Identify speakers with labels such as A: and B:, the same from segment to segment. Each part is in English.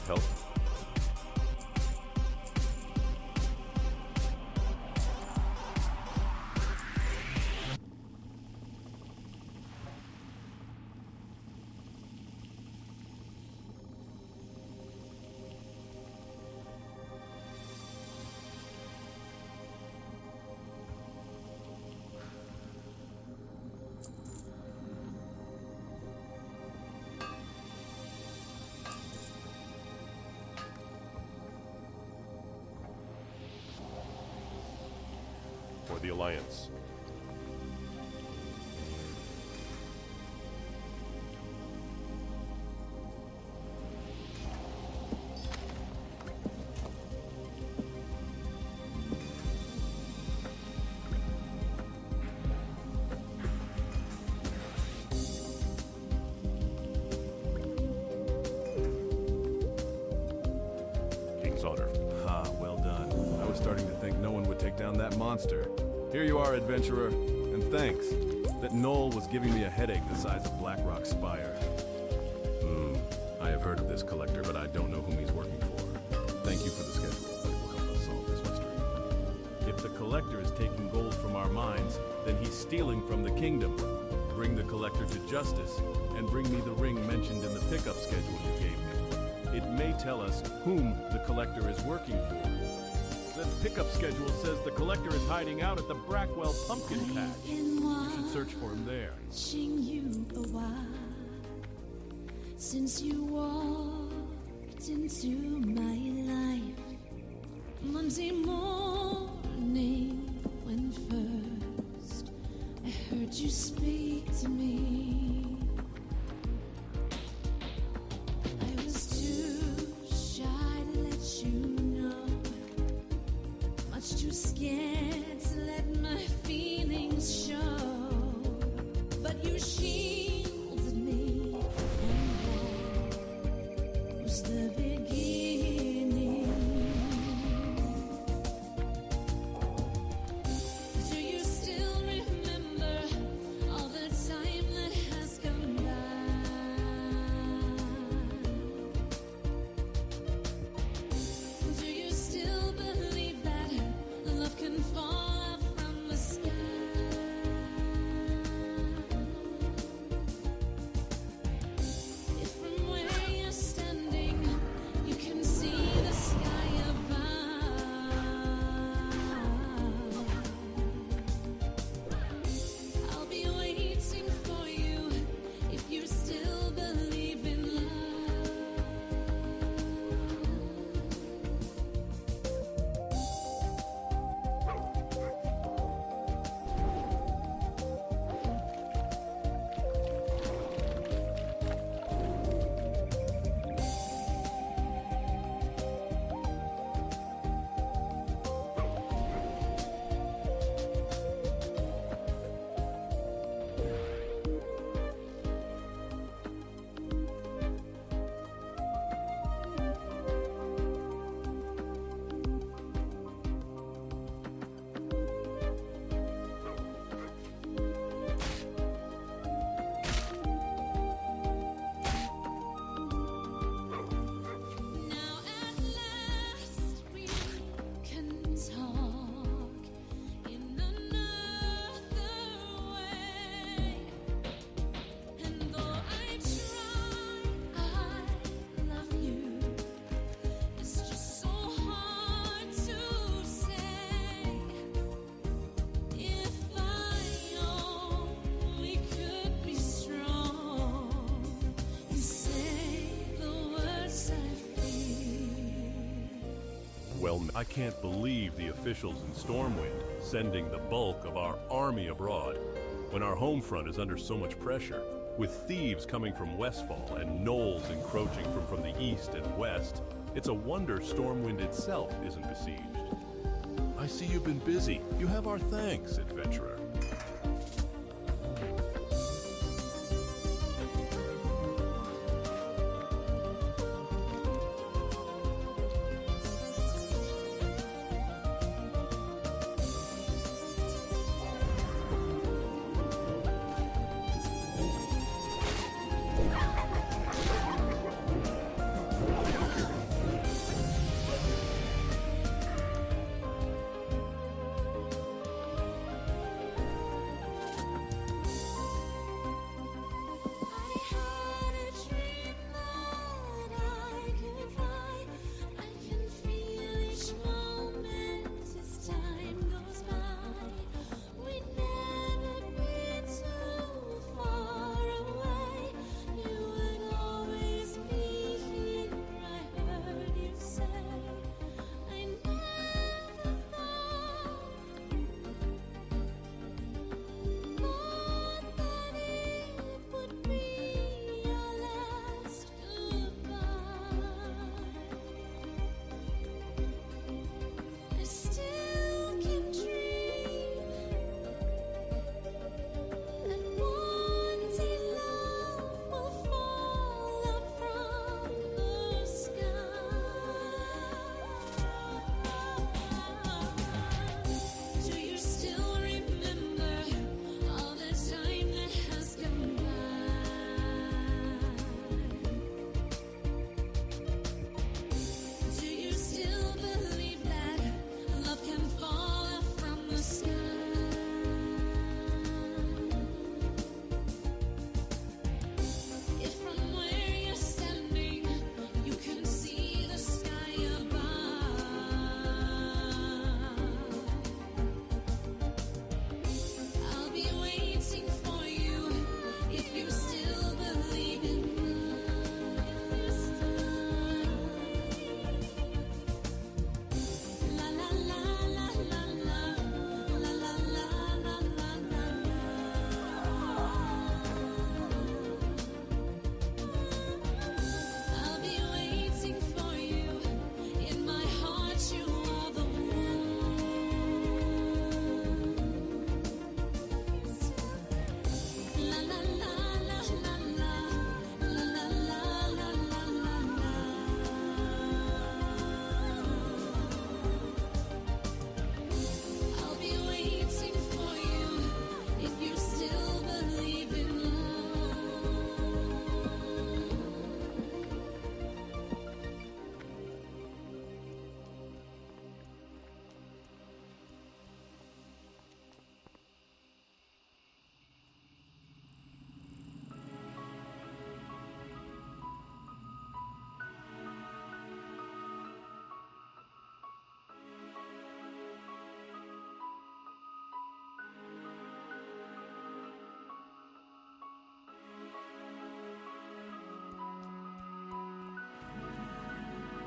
A: Need help? For the Alliance. King's Honor.
B: Ah, well done. I was starting to think no one would take down that monster. Here you are, adventurer, and thanks. That knoll was giving me a headache the size of Blackrock's spire. I have heard of this collector, but I don't know whom he's working for. Thank you for the schedule. It will help us solve this mystery. If the collector is taking gold from our mines, then he's stealing from the kingdom. Bring the collector to justice, and bring me the ring mentioned in the pickup schedule you gave me. It may tell us whom the collector is working for. The pickup schedule says the collector is hiding out at the Brackwell pumpkin patch. You should search for him there.
C: Watching you a while since you walked into my life. Monday morning when first I heard you speak to me, I was too shy to let you know, much too scared to let my feelings show. But you shielded me, and that was the beginning. Do you still remember all the time that has gone by? Do you still believe that love can fall from the sky? If from where you're standing you can see the sky above, I'll be waiting for you if you still believe in love. Now at last we can talk in another way. And though I try, I love you. It's just so hard to say. If I only could be strong and say the words I feel.
A: Well, I can't believe the officials in Stormwind sending the bulk of our army abroad when our home front is under so much pressure, with thieves coming from Westfall and gnolls encroaching from the east and west. It's a wonder Stormwind itself isn't besieged. I see you've been busy. You have our thanks, adventurer.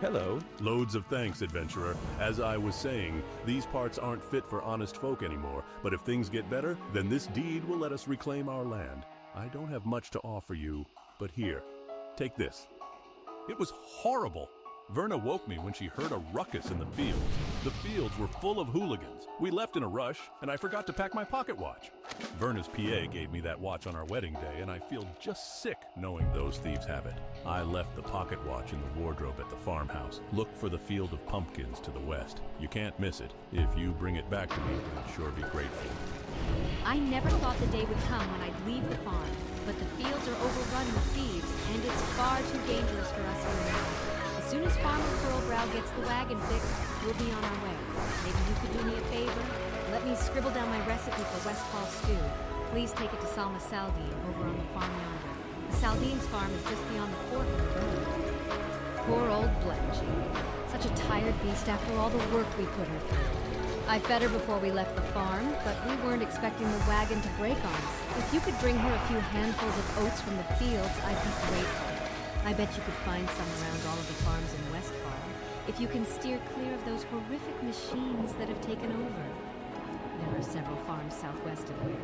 B: Hello.
A: Loads of thanks, adventurer. As I was saying, these parts aren't fit for honest folk anymore, but if things get better, then this deed will let us reclaim our land. I don't have much to offer you, but here, take this. It was horrible. Verna woke me when she heard a ruckus in the fields. The fields were full of hooligans. We left in a rush, and I forgot to pack my pocket watch. Verna's PA gave me that watch on our wedding day, and I feel just sick knowing those thieves have it. I left the pocket watch in the wardrobe at the farmhouse. Look for the field of pumpkins to the west. You can't miss it. If you bring it back to me, I'd sure be grateful.
D: I never thought the day would come when I'd leave the farm, but the fields are overrun with thieves, and it's far too dangerous for us here now. As soon as Farmer Pearlbrow gets the wagon fixed, we'll be on our way. Maybe you could do me a favor? Let me scribble down my recipe for Westfall stew. Please take it to Salma Saldine over on the farm yonder. The Saldine's farm is just beyond the fort in the road. Poor old Blanche. Such a tired beast after all the work we put her through. I fed her before we left the farm, but we weren't expecting the wagon to break on us. If you could bring her a few handfuls of oats from the fields, I'd be grateful. I bet you could find some around all of the farms in Westfall, if you can steer clear of those horrific machines that have taken over. There are several farms southwest of here.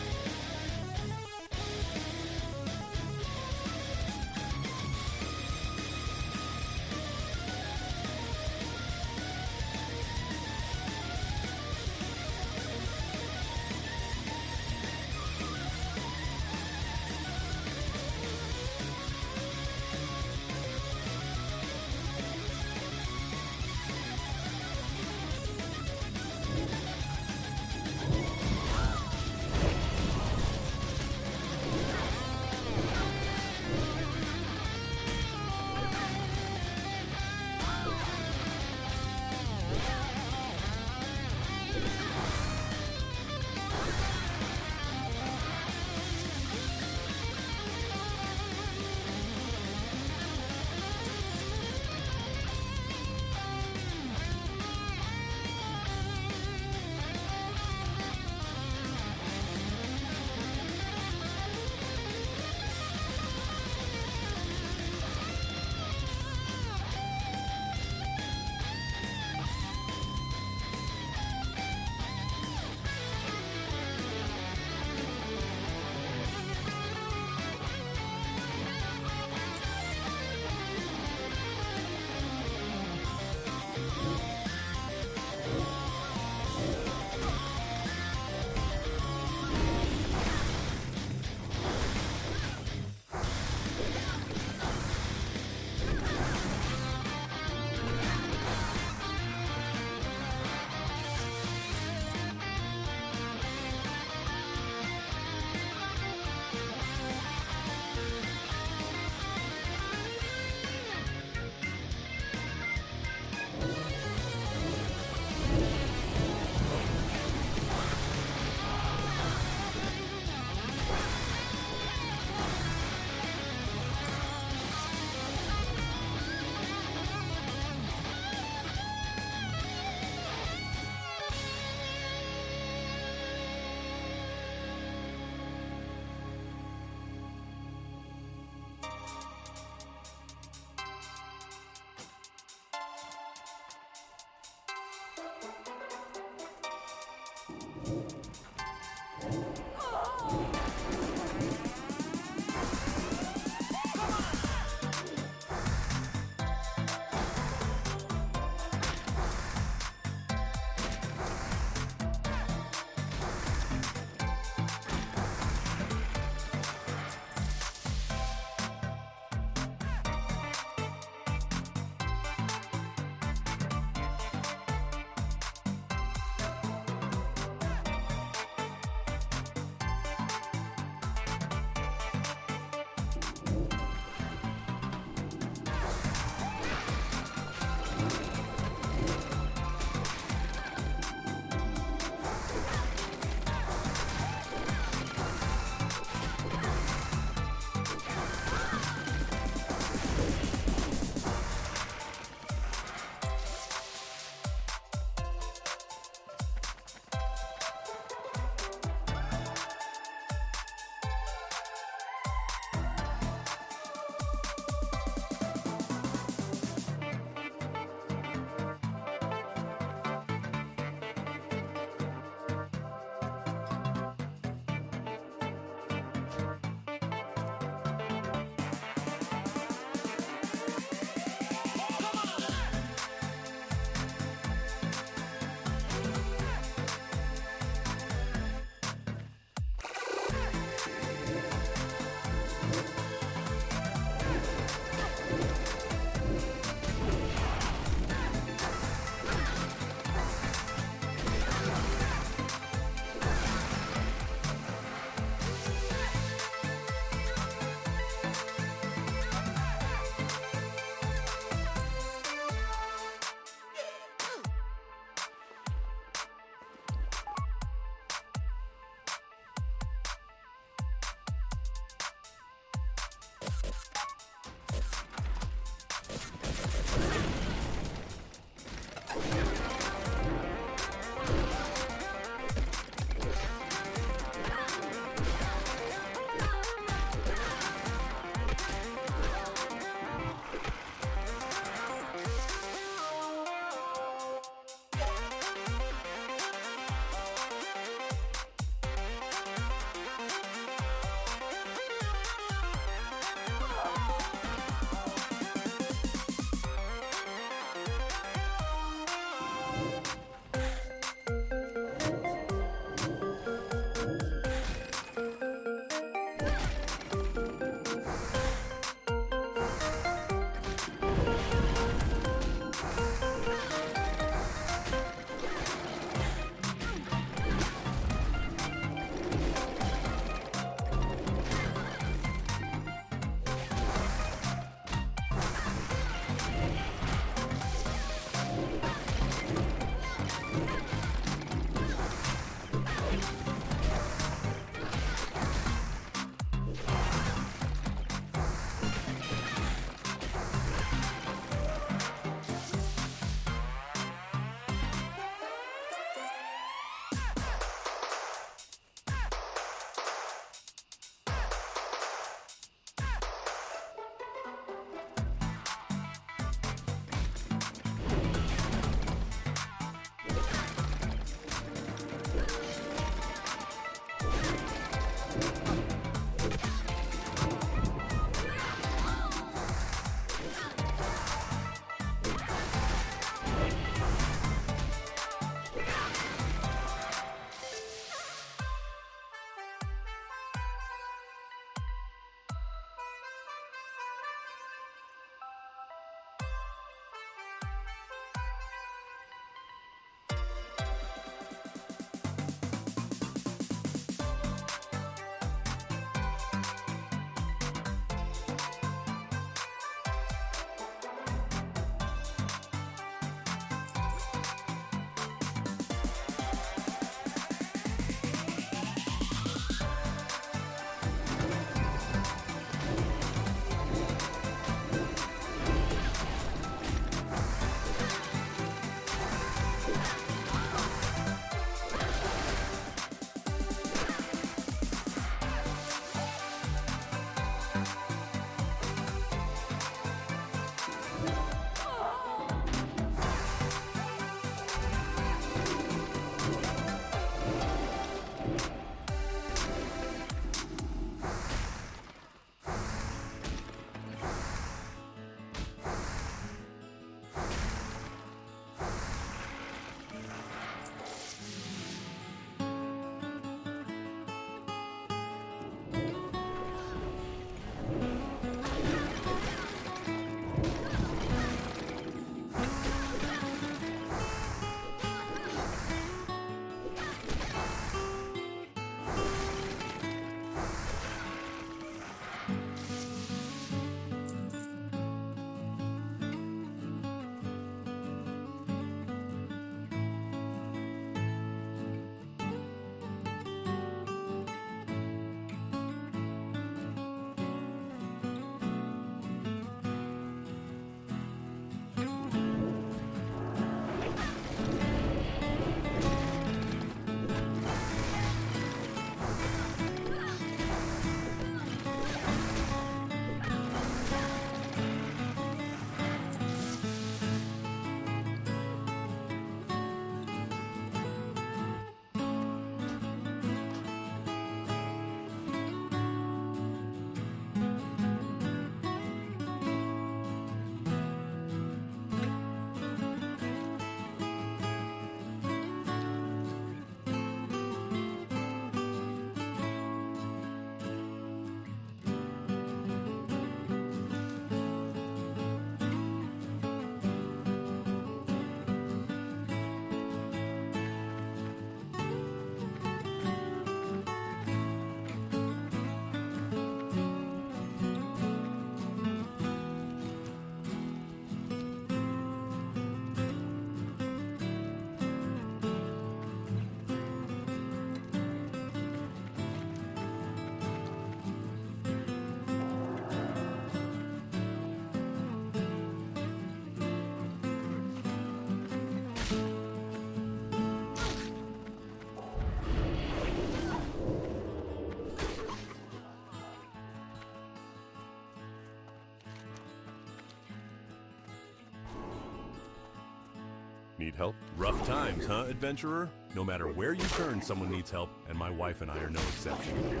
A: Need help? Rough times, huh, adventurer? No matter where you turn, someone needs help, and my wife and I are no exception.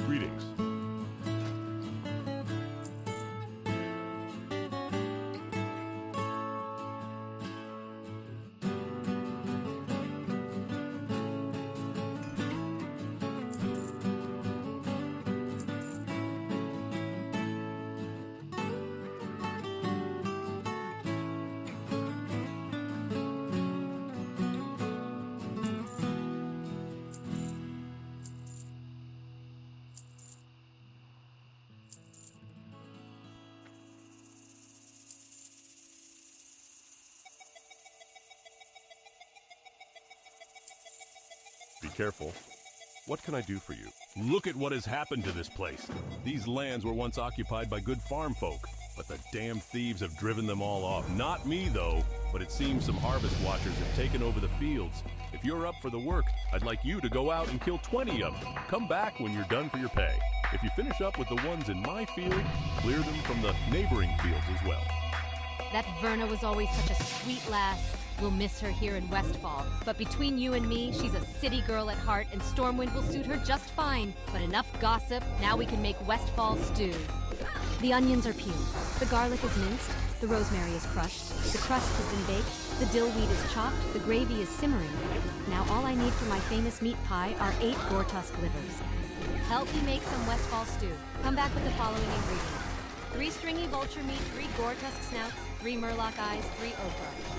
A: Greetings. Be careful. What can I do for you? Look at what has happened to this place. These lands were once occupied by good farm folk, but the damn thieves have driven them all off. Not me, though, but it seems some harvest watchers have taken over the fields. If you're up for the work, I'd like you to go out and kill 20 of them. Come back when you're done for your pay. If you finish up with the ones in my field, clear them from the neighboring fields as well.
D: That Verna was always such a sweet lass. We'll miss her here in Westfall. But between you and me, she's a city girl at heart, and Stormwind will suit her just fine. But enough gossip, now we can make Westfall stew. The onions are peeled, the garlic is minced, the rosemary is crushed, the crust has been baked, the dill weed is chopped, the gravy is simmering. Now all I need for my famous meat pie are 8 Gortusk livers. Help me make some Westfall stew. Come back with the following ingredients. 3 stringy vulture meat, 3 Gortusk snouts, 3 Murloc eyes, 3 okra.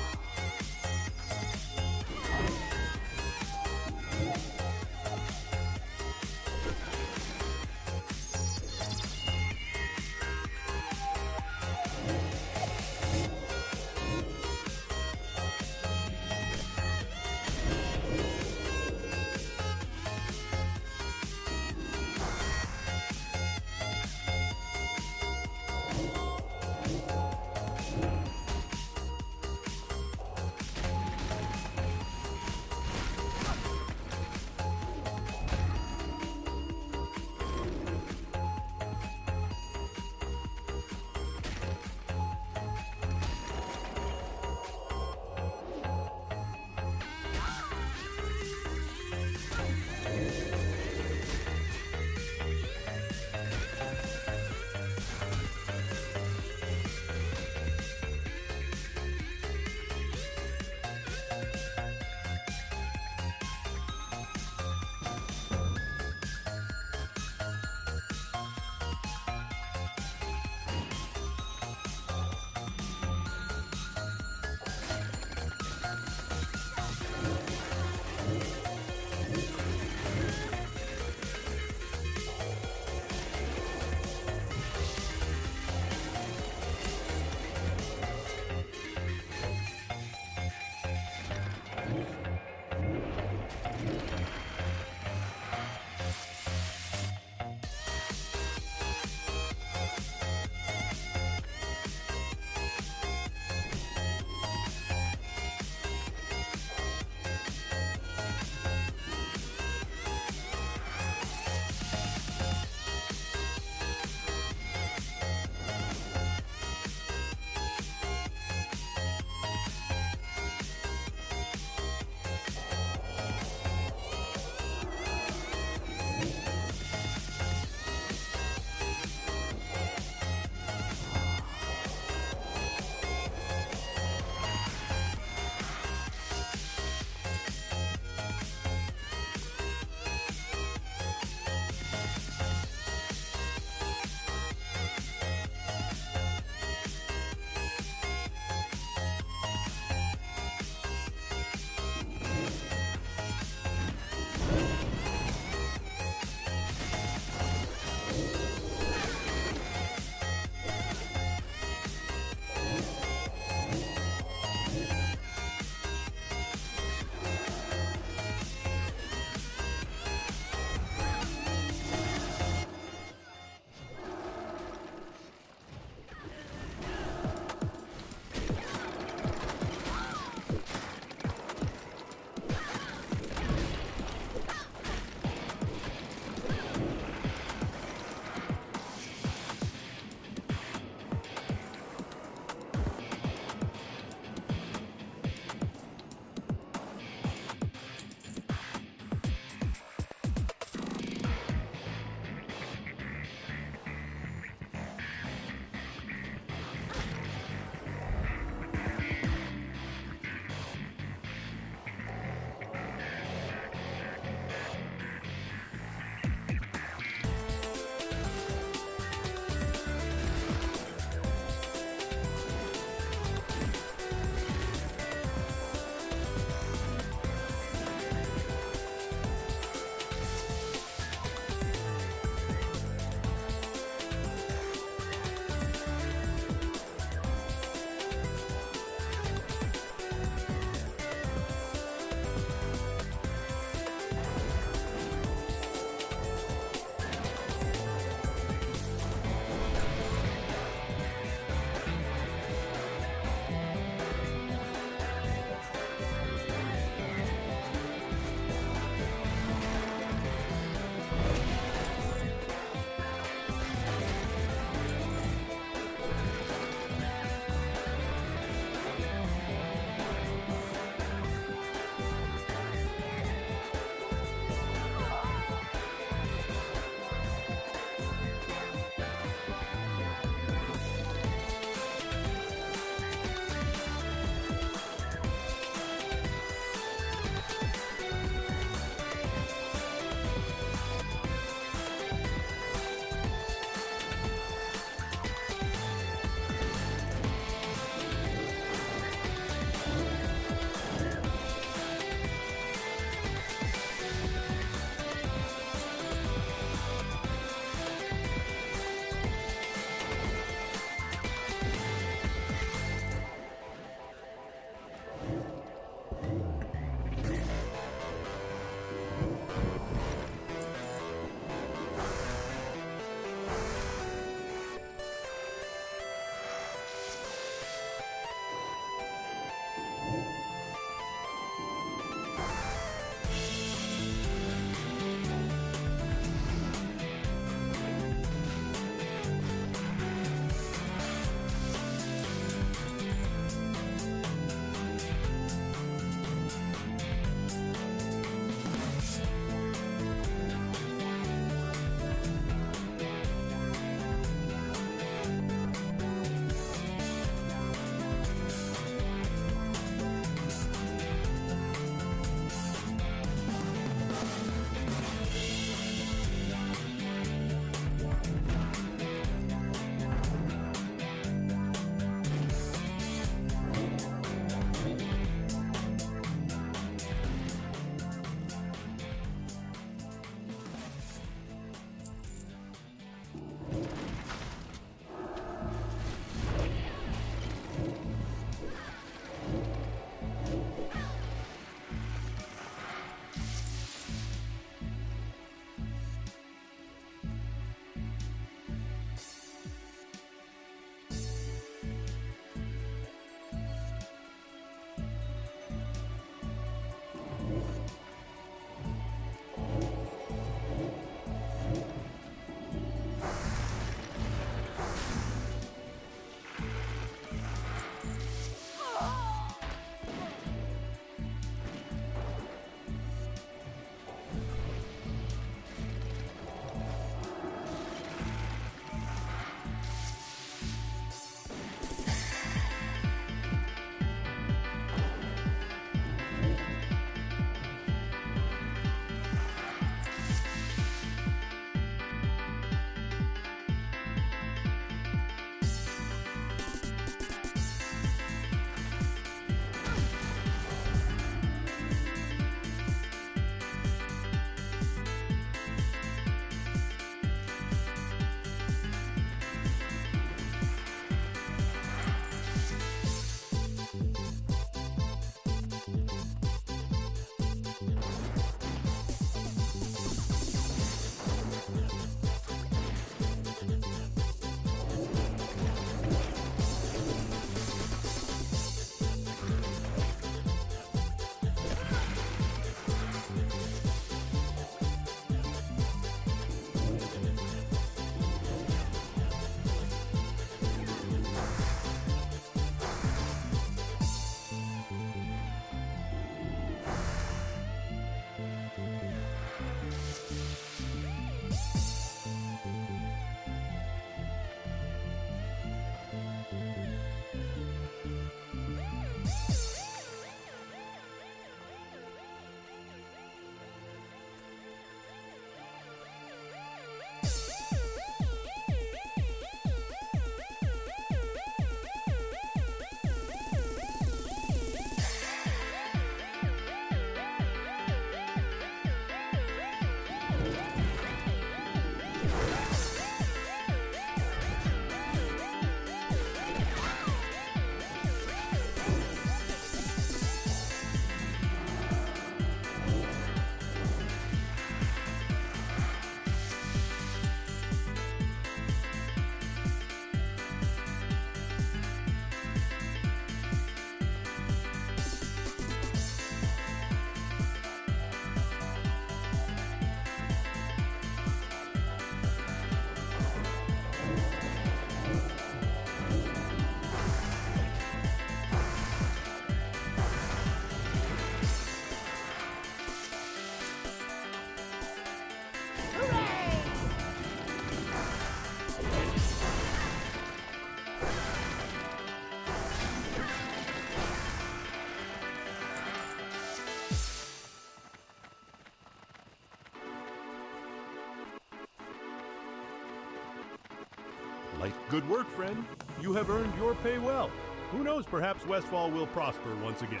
A: light. Good work, friend. You have earned your pay well. Who knows, perhaps Westfall will prosper once again.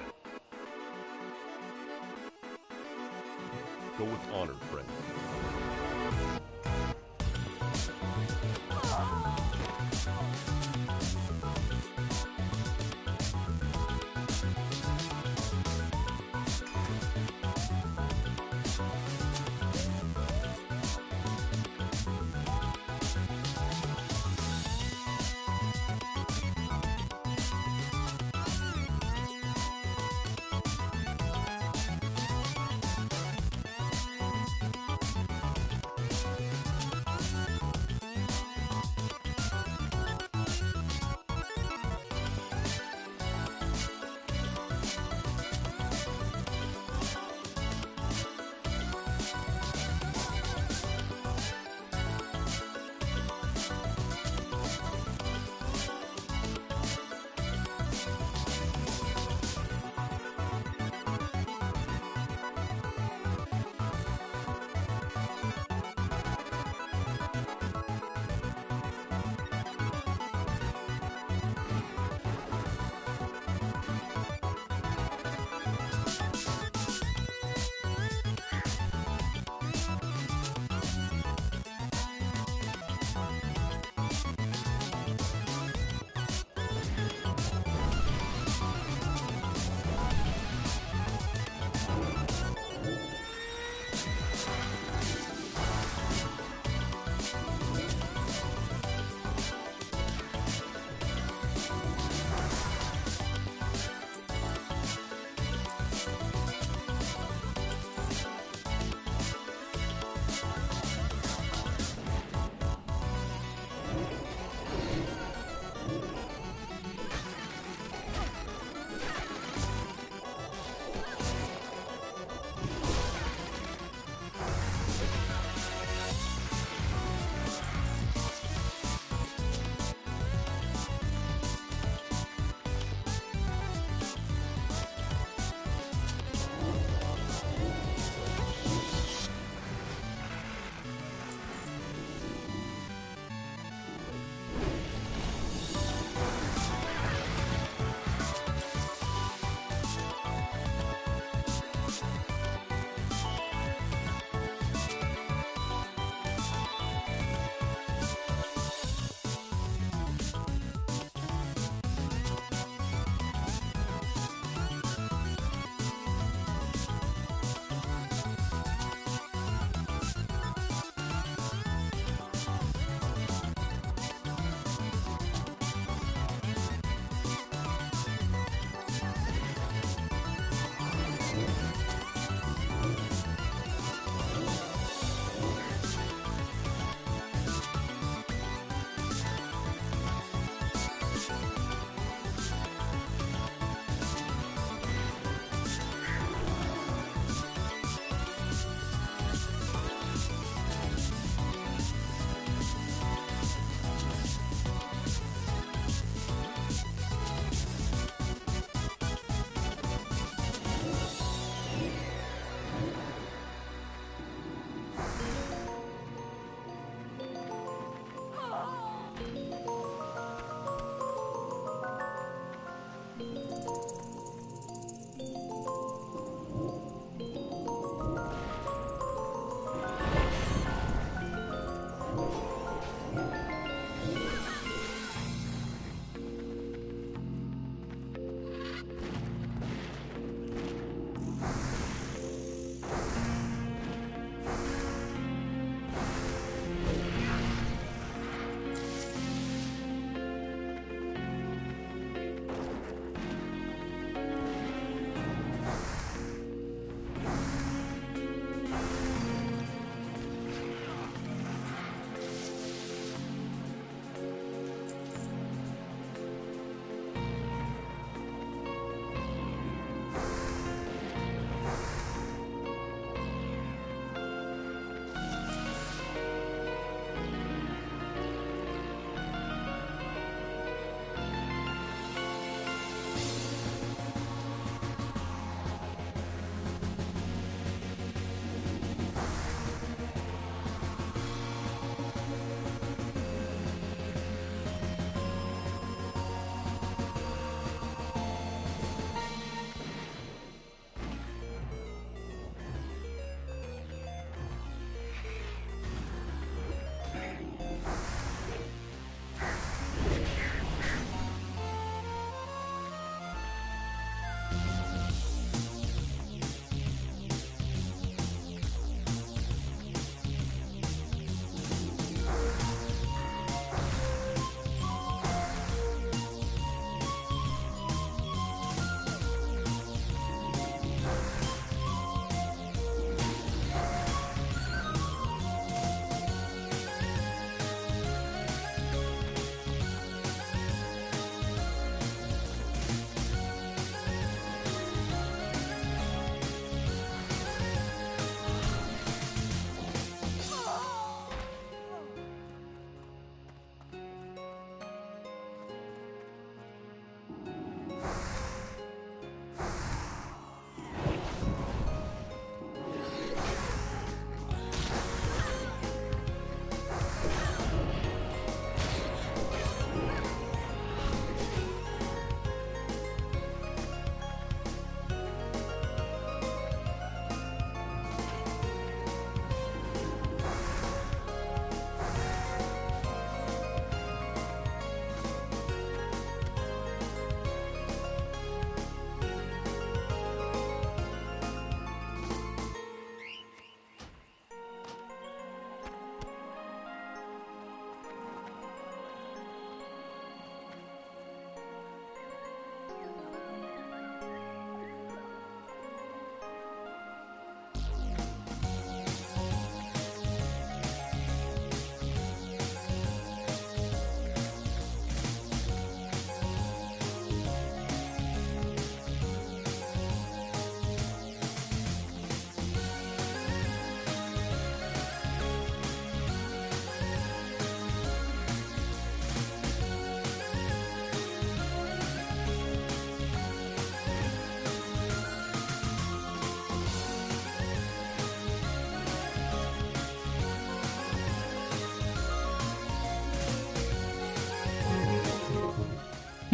A: Go with honor, friend.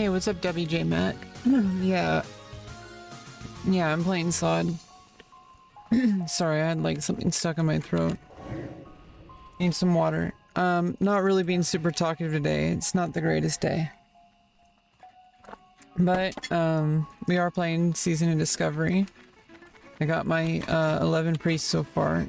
E: Hey, what's up, WJ Matt? Yeah. Yeah, I'm playing SOD. Sorry, I had like something stuck in my throat. Need some water. Not really being super talkative today. It's not the greatest day. But, we are playing Season of Discovery. I got my, 11 priests so far.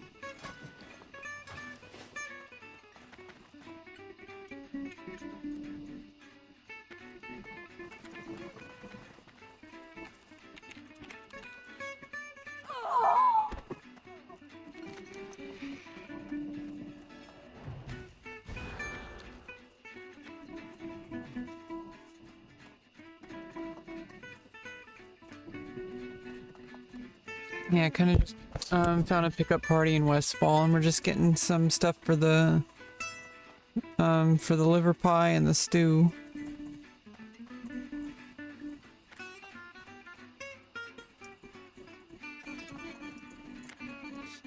E: Yeah, I kind of just found a pickup party in Westfall, and we're just getting some stuff for the liver pie and the stew.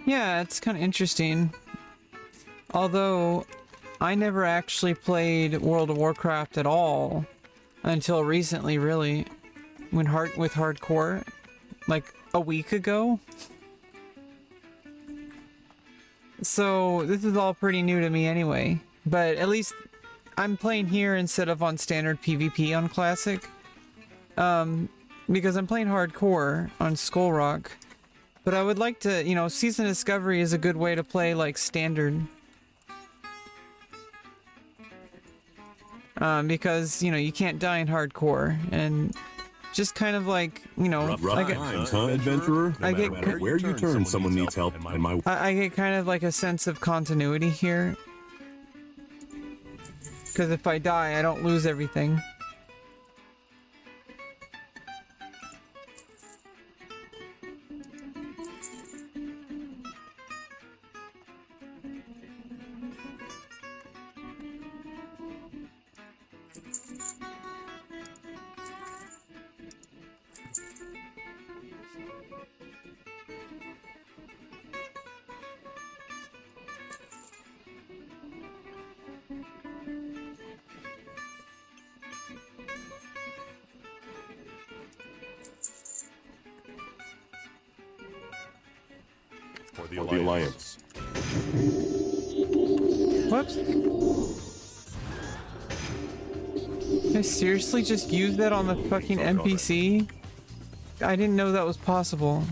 E: Yeah, it's kind of interesting. Although, I never actually played World of Warcraft at all until recently, really, with hardcore, like a week ago. So this is all pretty new to me anyway, but at least I'm playing here instead of on standard PvP on Classic, because I'm playing hardcore on Skull Rock. But I would like to, you know, Season Discovery is a good way to play like standard, because, you know, you can't die in hardcore, and just kind of like, you know,
A: Rough times, huh, adventurer?
E: I
A: No
E: get-
A: matter where you turn, someone needs help, and my
E: I get kind of like a sense of continuity here. Because if I die, I don't lose everything.
A: for the Alliance.
E: Whoops. I seriously just used that on the fucking NPC? I didn't know that was possible.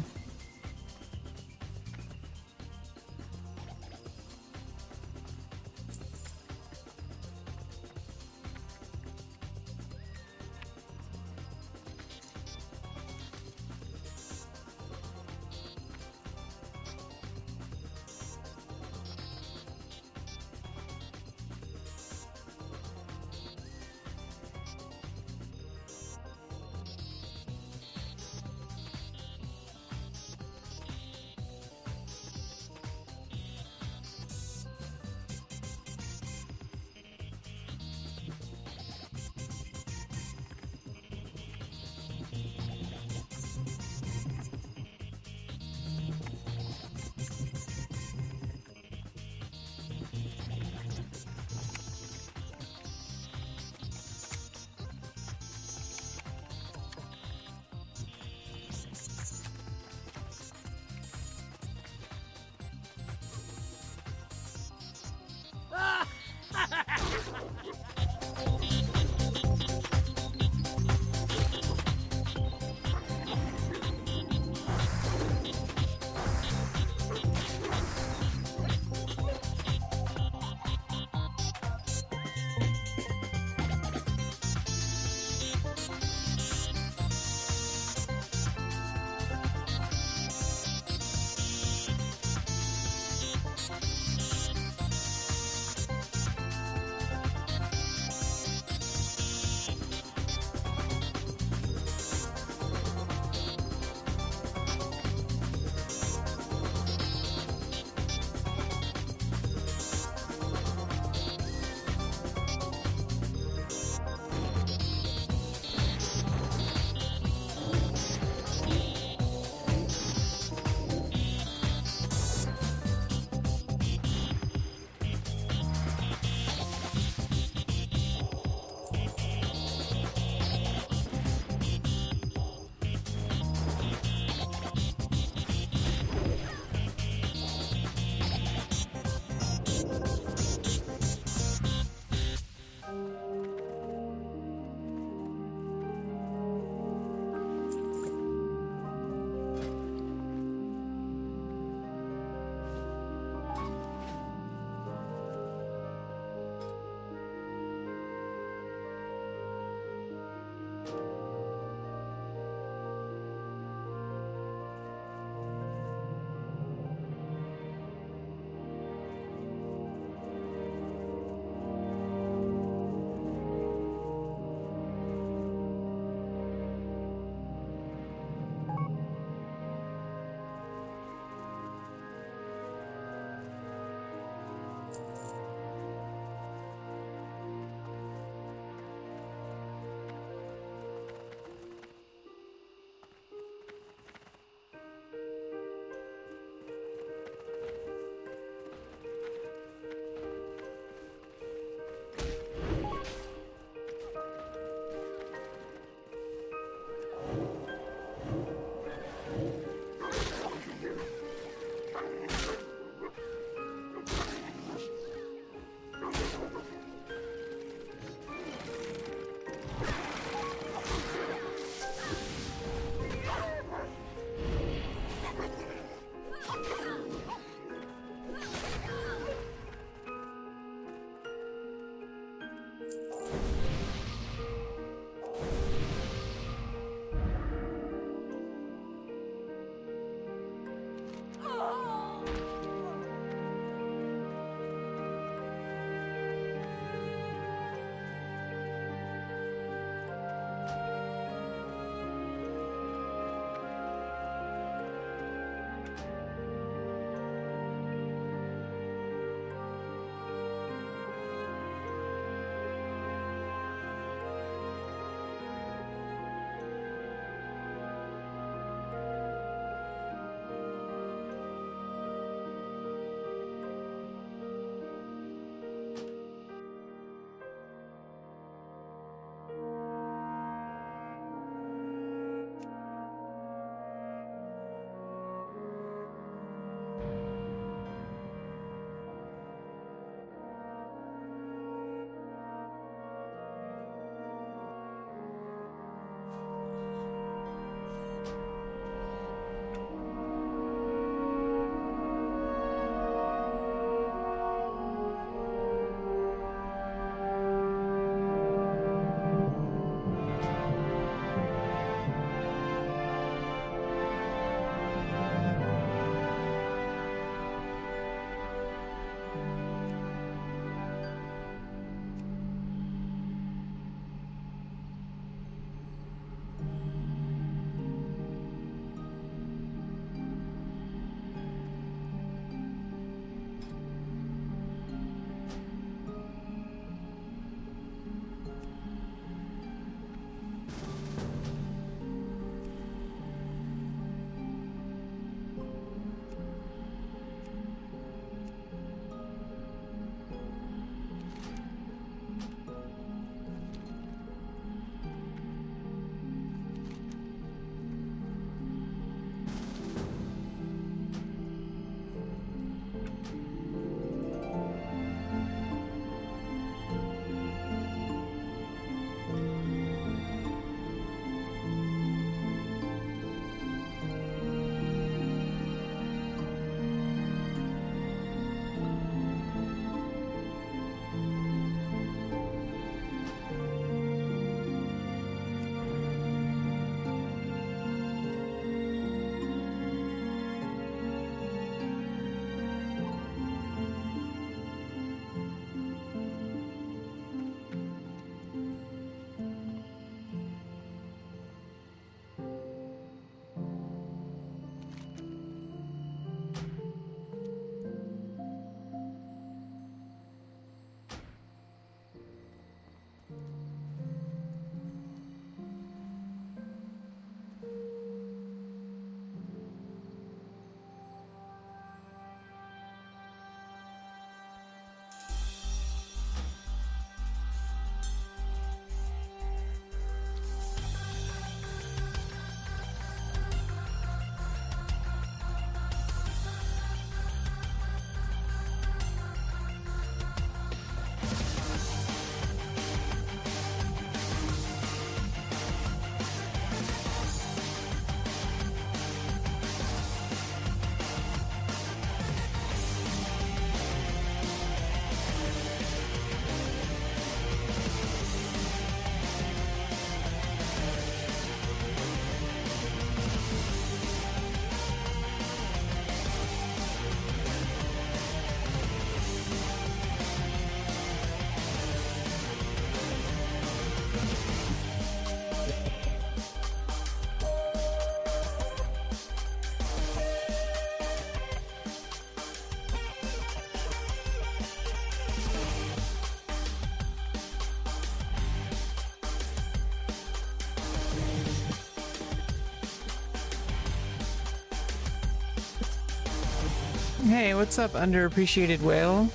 E: Hey, what's up, underappreciated whale?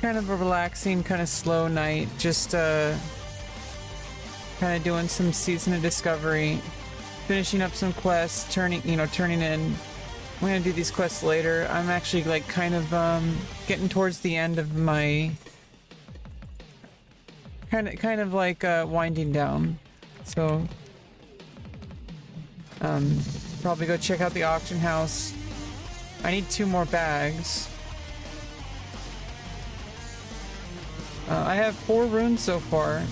E: Kind of a relaxing, kind of slow night. Just kind of doing some season of discovery, finishing up some quests, turning in. I'm gonna do these quests later. I'm actually like kind of getting towards the end of my kind of like winding down. So probably go check out the auction house. I need 2 more bags. I have 4 runes so far.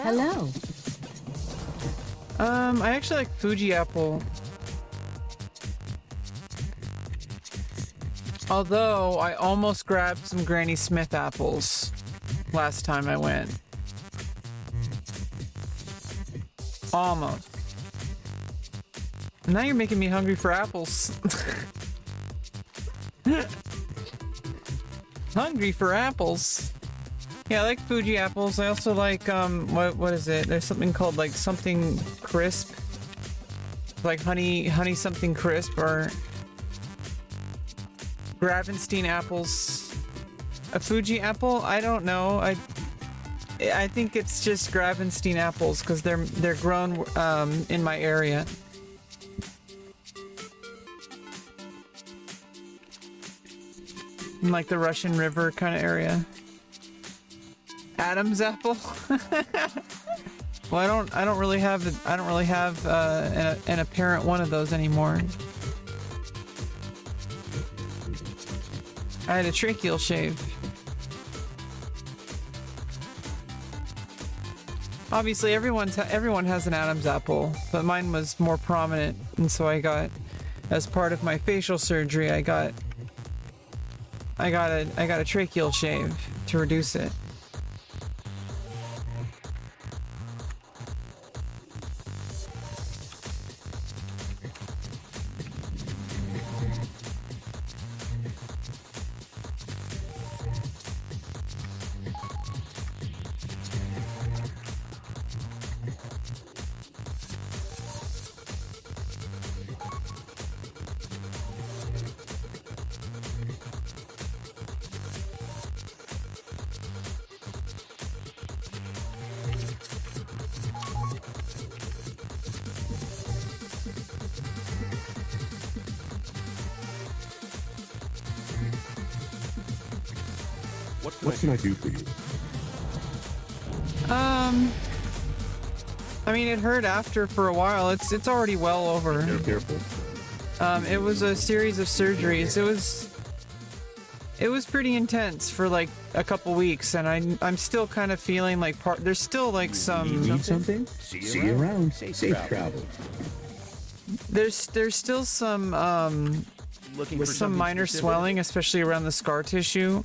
F: Hello.
E: I actually like Fuji apple. Although I almost grabbed some Granny Smith apples last time I went. Almost. Now you're making me hungry for apples. Hungry for apples. Yeah, I like Fuji apples. I also like what is it? There's something called like something crisp. Like honey something crisp, or Gravenstein apples. A Fuji apple? I don't know. I think it's just Gravenstein apples because they're grown in my area. In like the Russian River kind of area. Adam's apple? Well, I don't really have an apparent one of those anymore. I had a tracheal shave. Obviously, everyone has an Adam's apple, but mine was more prominent, and so I got, as part of my facial surgery, I got a tracheal shave to reduce it.
G: What can I do for you?
E: I mean, it hurt after for a while. It's already well over.
G: Careful.
E: It was a series of surgeries. It was pretty intense for like a couple weeks, and I'm still kind of feeling like there's still like some.
G: Need something? See you around. Safe travel.
E: There's still some with some minor swelling, especially around the scar tissue.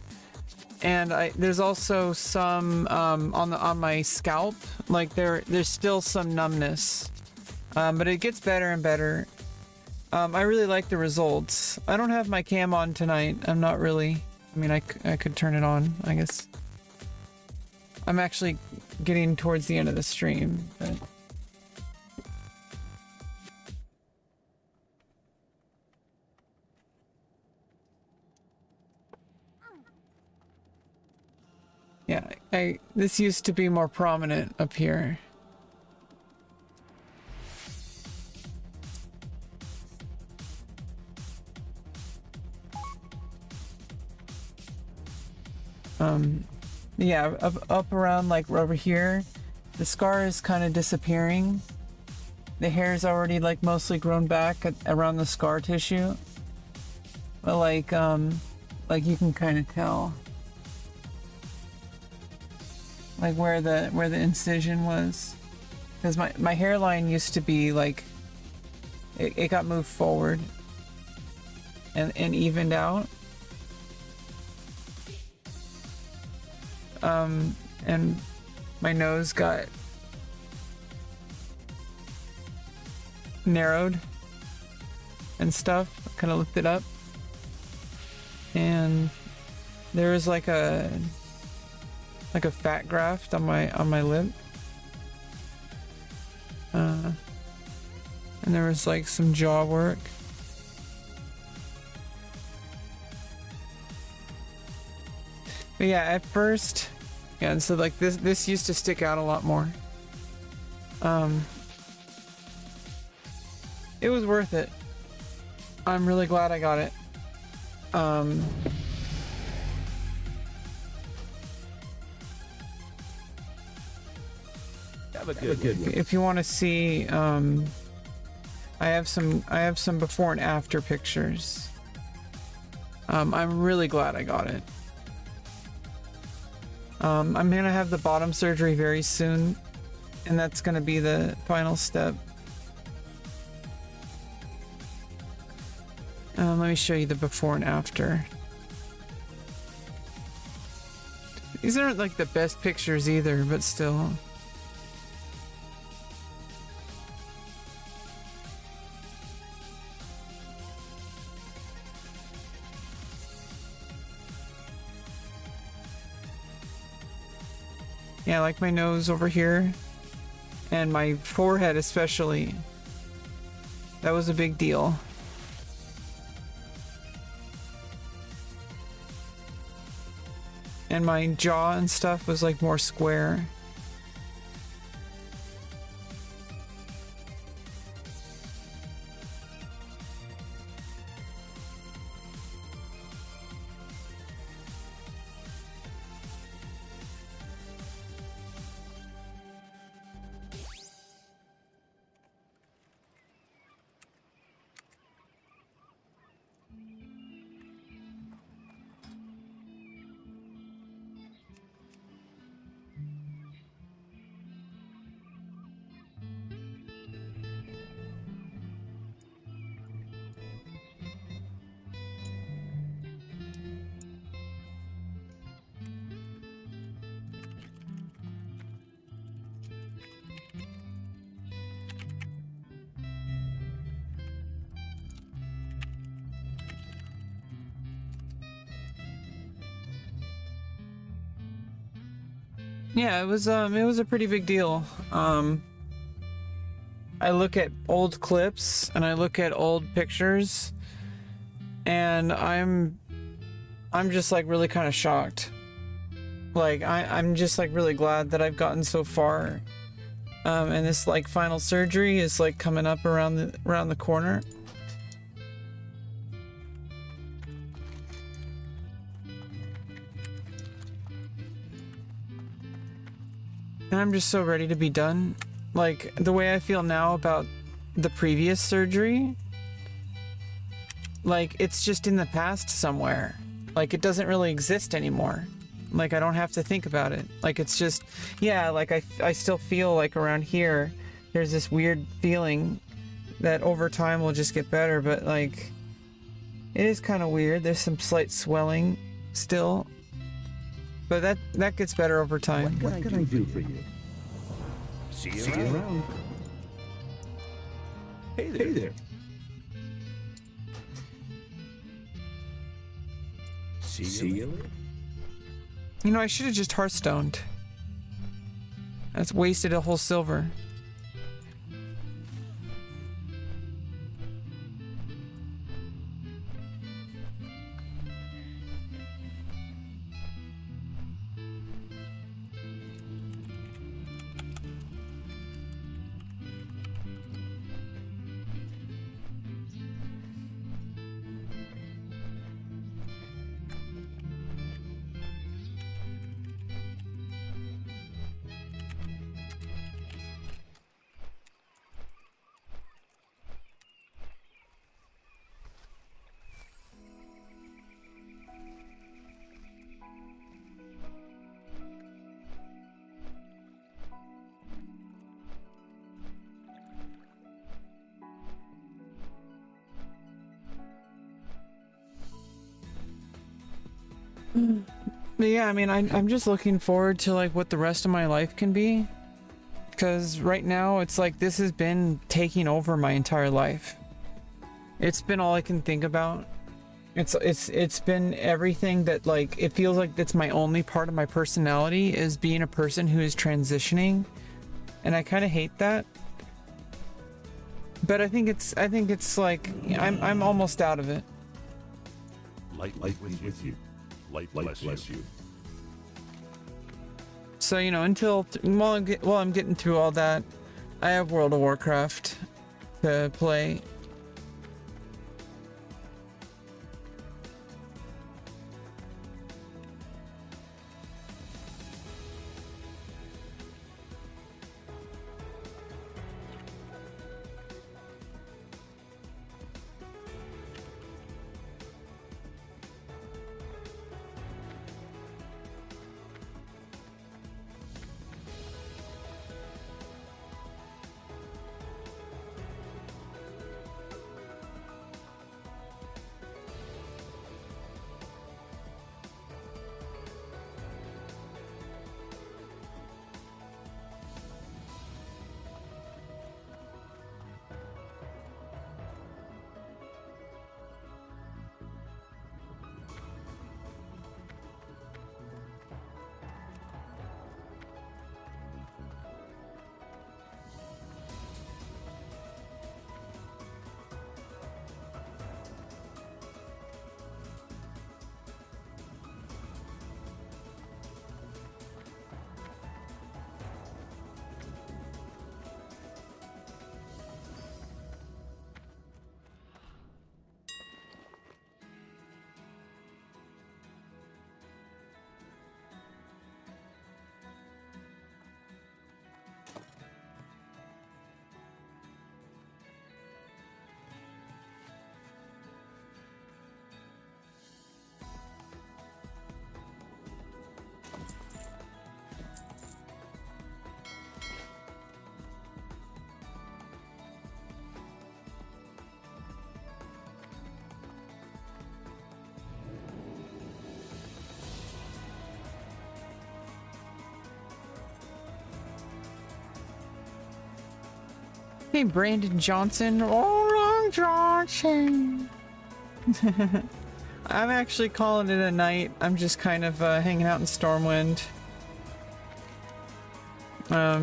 E: And there's also some on my scalp, like there's still some numbness, but it gets better and better. I really like the results. I don't have my cam on tonight. I'm not really. I mean, I could turn it on, I guess. I'm actually getting towards the end of the stream, but. Yeah, this used to be more prominent up here. Yeah, up around like over here, the scar is kind of disappearing. The hair is already like mostly grown back around the scar tissue. But like you can kind of tell. like where the incision was, because my hairline used to be like it got moved forward and evened out. And my nose got narrowed and stuff, kind of lifted up, and there was like a fat graft on my lip, and there was like some jaw work. But yeah, at first, yeah, and so like this used to stick out a lot more. It was worth it. I'm really glad I got it.
G: Have a good one.
E: If you want to see, I have some before and after pictures. I'm really glad I got it. I'm gonna have the bottom surgery very soon, and that's gonna be the final step. Let me show you the before and after. These aren't like the best pictures either, but still. Yeah, I like my nose over here, and my forehead especially. That was a big deal. And my jaw and stuff was like more square. Yeah, it was a pretty big deal. I look at old clips and I look at old pictures, and I'm just like really kind of shocked. Like I'm just like really glad that I've gotten so far. And this like final surgery is like coming up around the corner. And I'm just so ready to be done. Like, the way I feel now about the previous surgery, like, it's just in the past somewhere. Like, it doesn't really exist anymore. Like, I don't have to think about it. Like, it's just, yeah, like, I still feel like around here, there's this weird feeling that over time will just get better, but, like, it is kind of weird. There's some slight swelling still. But that gets better over time.
G: What can I do for you? See you around. Hey there. See you later.
E: You know, I should have just hearthstoned. That's wasted a whole silver. But yeah, I mean, I'm just looking forward to like what the rest of my life can be. Because right now it's like this has been taking over my entire life. It's been all I can think about. It's been everything that like it feels like that's my only part of my personality is being a person who is transitioning. And I kind of hate that. But I think it's like I'm almost out of it.
A: Light with you. Light bless you.
E: So, you know, while I'm getting through all that, I have World of Warcraft to play. Hey, Brandon Johnson. Oh, Johnson. I'm actually calling it a night. I'm just kind of hanging out in Stormwind.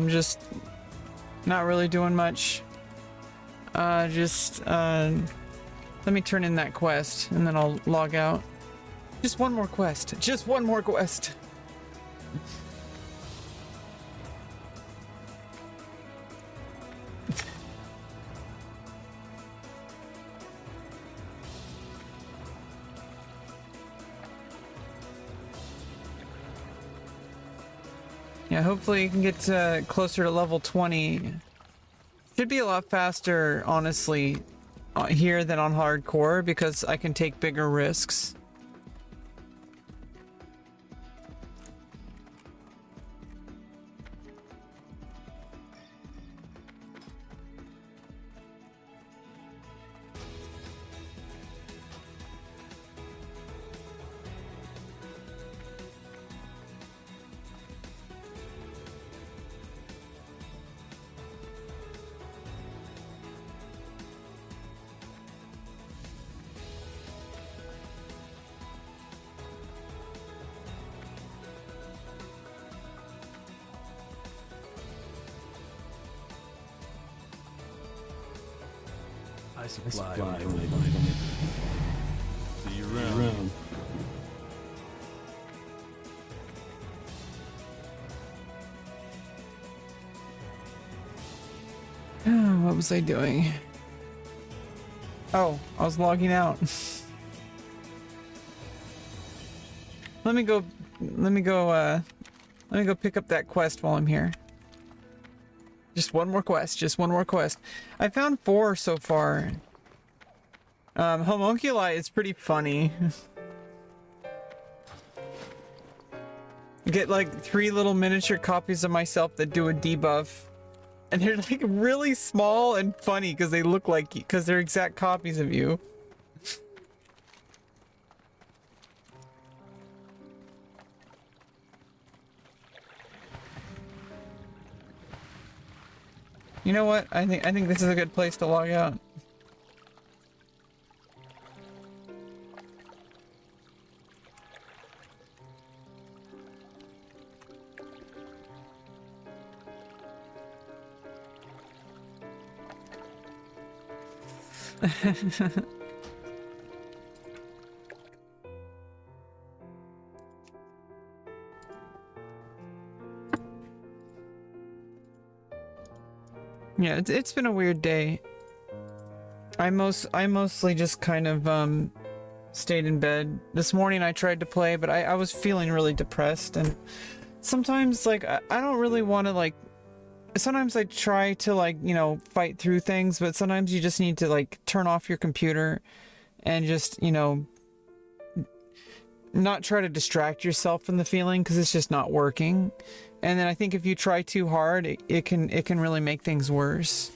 E: Just not really doing much. Let me turn in that quest and then I'll log out. Just one more quest. Just one more quest. Yeah, hopefully you can get closer to level 20. Should be a lot faster, honestly, here than on hardcore because I can take bigger risks.
B: I supply only. See you around.
E: What was I doing? Oh, I was logging out. Let me go pick up that quest while I'm here. Just one more quest. I found 4 so far. Homunculi is pretty funny. Get like 3 little miniature copies of myself that do a debuff. And they're like really small and funny because they look like you, because they're exact copies of you. You know what? I think this is a good place to log out. Yeah, it's been a weird day. I mostly just kind of stayed in bed. This morning I tried to play, but I was feeling really depressed, and sometimes like I don't really want to like. Sometimes I try to like, you know, fight through things, but sometimes you just need to like turn off your computer and just, you know, not try to distract yourself from the feeling, because it's just not working. And then I think if you try too hard, it can really make things worse.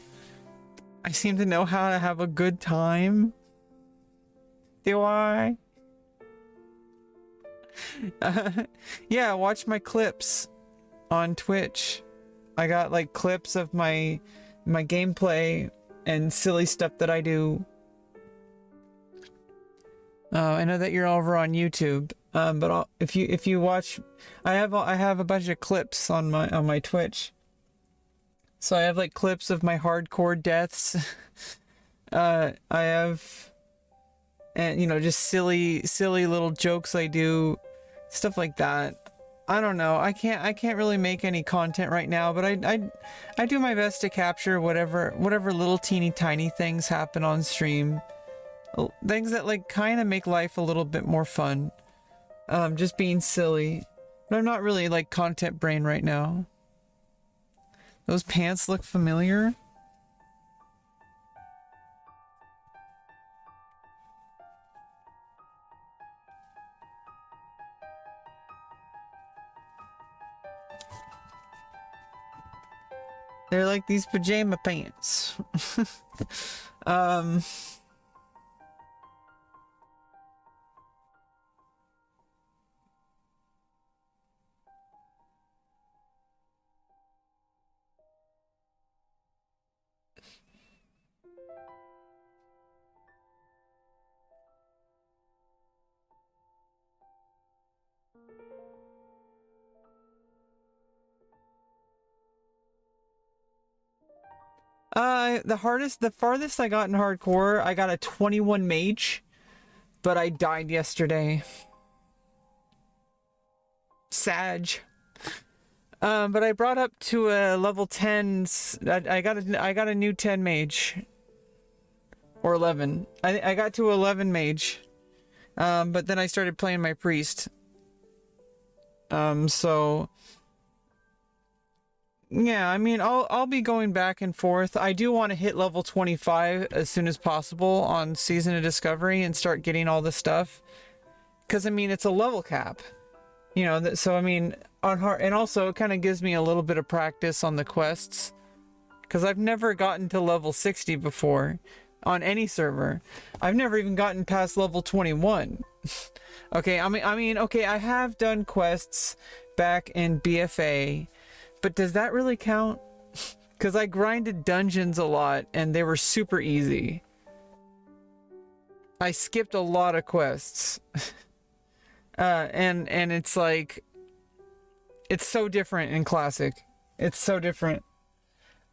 E: I seem to know how to have a good time. Do I? Yeah, watch my clips on Twitch. I got like clips of my gameplay and silly stuff that I do. I know that you're over on YouTube, but if you watch, I have a bunch of clips on my Twitch. So I have like clips of my hardcore deaths. I have, and you know, just silly little jokes I do, stuff like that. I don't know. I can't really make any content right now, but I do my best to capture whatever little teeny tiny things happen on stream. Things that like kind of make life a little bit more fun. Just being silly. But I'm not really like content brain right now. Those pants look familiar. They're like these pajama pants. The farthest I got in hardcore, I got a 21 mage, but I died yesterday. Sag. But I brought up to a level 10. I got a new 10 mage. Or 11. I got to 11 mage. But then I started playing my priest. So yeah, I mean, I'll be going back and forth. I do want to hit level 25 as soon as possible on Season of Discovery and start getting all this stuff. Because, I mean, it's a level cap. You know, so, I mean, on hard... And also, it kind of gives me a little bit of practice on the quests. Because I've never gotten to level 60 before on any server. I've never even gotten past level 21. Okay, I mean, okay, I have done quests back in BFA... But does that really count? Because I grinded dungeons a lot, and they were super easy. I skipped a lot of quests. And it's like... It's so different in Classic. It's so different.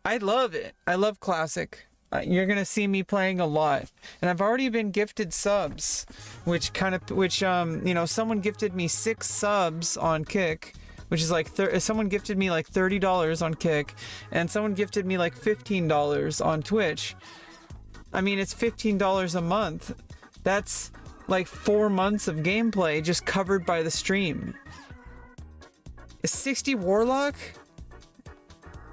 E: I love it. I love Classic. You're gonna see me playing a lot. And I've already been gifted subs. Which, you know, someone gifted me 6 subs on Kick. Which is like, someone gifted me like $30 on Kick, and someone gifted me like $15 on Twitch. I mean, it's $15 a month. That's like 4 months of gameplay just covered by the stream. Is 60 Warlock?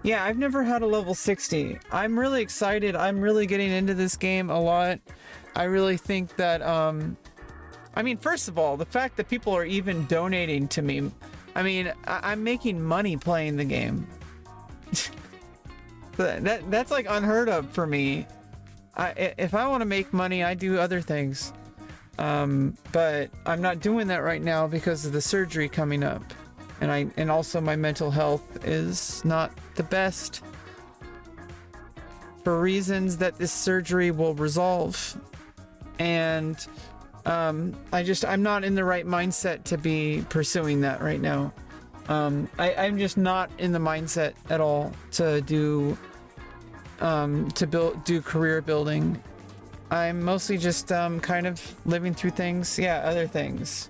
E: Yeah, I've never had a level 60. I'm really excited. I'm really getting into this game a lot. I really think that, I mean, first of all, the fact that people are even donating to me. I mean, I'm making money playing the game. That's like unheard of for me. If I want to make money, I do other things. But I'm not doing that right now because of the surgery coming up. And also my mental health is not the best. for reasons that this surgery will resolve. And I'm not in the right mindset to be pursuing that right now. I'm just not in the mindset at all to do career building. I'm mostly just kind of living through things. Yeah, other things.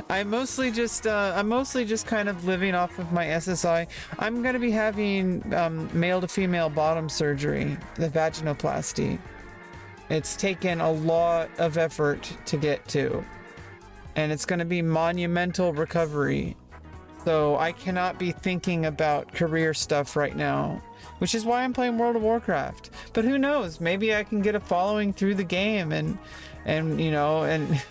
E: I'm mostly just kind of living off of my SSI. I'm gonna be having male to female bottom surgery, the vaginoplasty. It's taken a lot of effort to get to, and it's gonna be monumental recovery. So I cannot be thinking about career stuff right now, which is why I'm playing World of Warcraft. But who knows? Maybe I can get a following through the game, and you know, and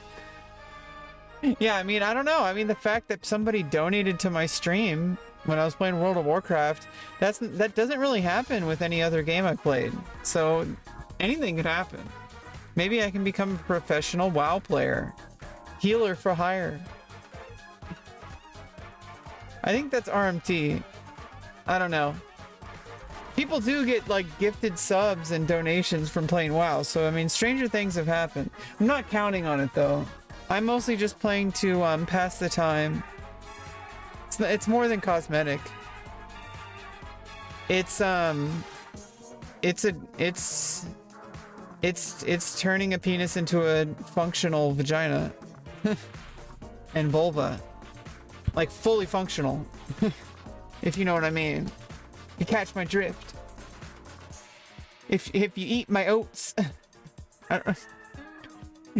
E: yeah, I mean, I don't know. I mean, the fact that somebody donated to my stream when I was playing World of Warcraft, that doesn't really happen with any other game I played. So anything could happen. Maybe I can become a professional WoW player. Healer for hire. I think that's RMT. I don't know. People do get like gifted subs and donations from playing WoW, so I mean, stranger things have happened. I'm not counting on it though. I'm mostly just playing to pass the time. It's more than cosmetic. It's turning a penis into a functional vagina and vulva, like fully functional. If you know what I mean. You catch my drift. If you eat my oats,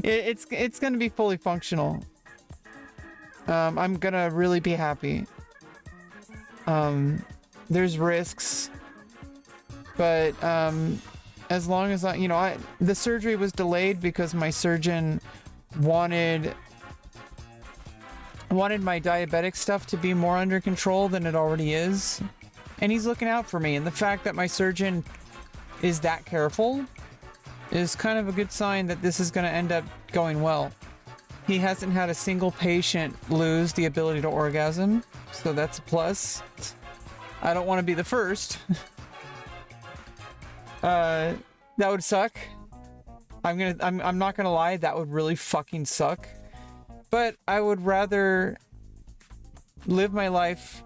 E: it's gonna be fully functional. I'm gonna really be happy. There's risks, but as long as the surgery was delayed because my surgeon wanted my diabetic stuff to be more under control than it already is, and he's looking out for me. And the fact that my surgeon is that careful is kind of a good sign that this is going to end up going well. He hasn't had a single patient lose the ability to orgasm, so that's a plus. I don't want to be the first. That would suck. I'm not gonna lie, that would really fucking suck. But I would rather live my life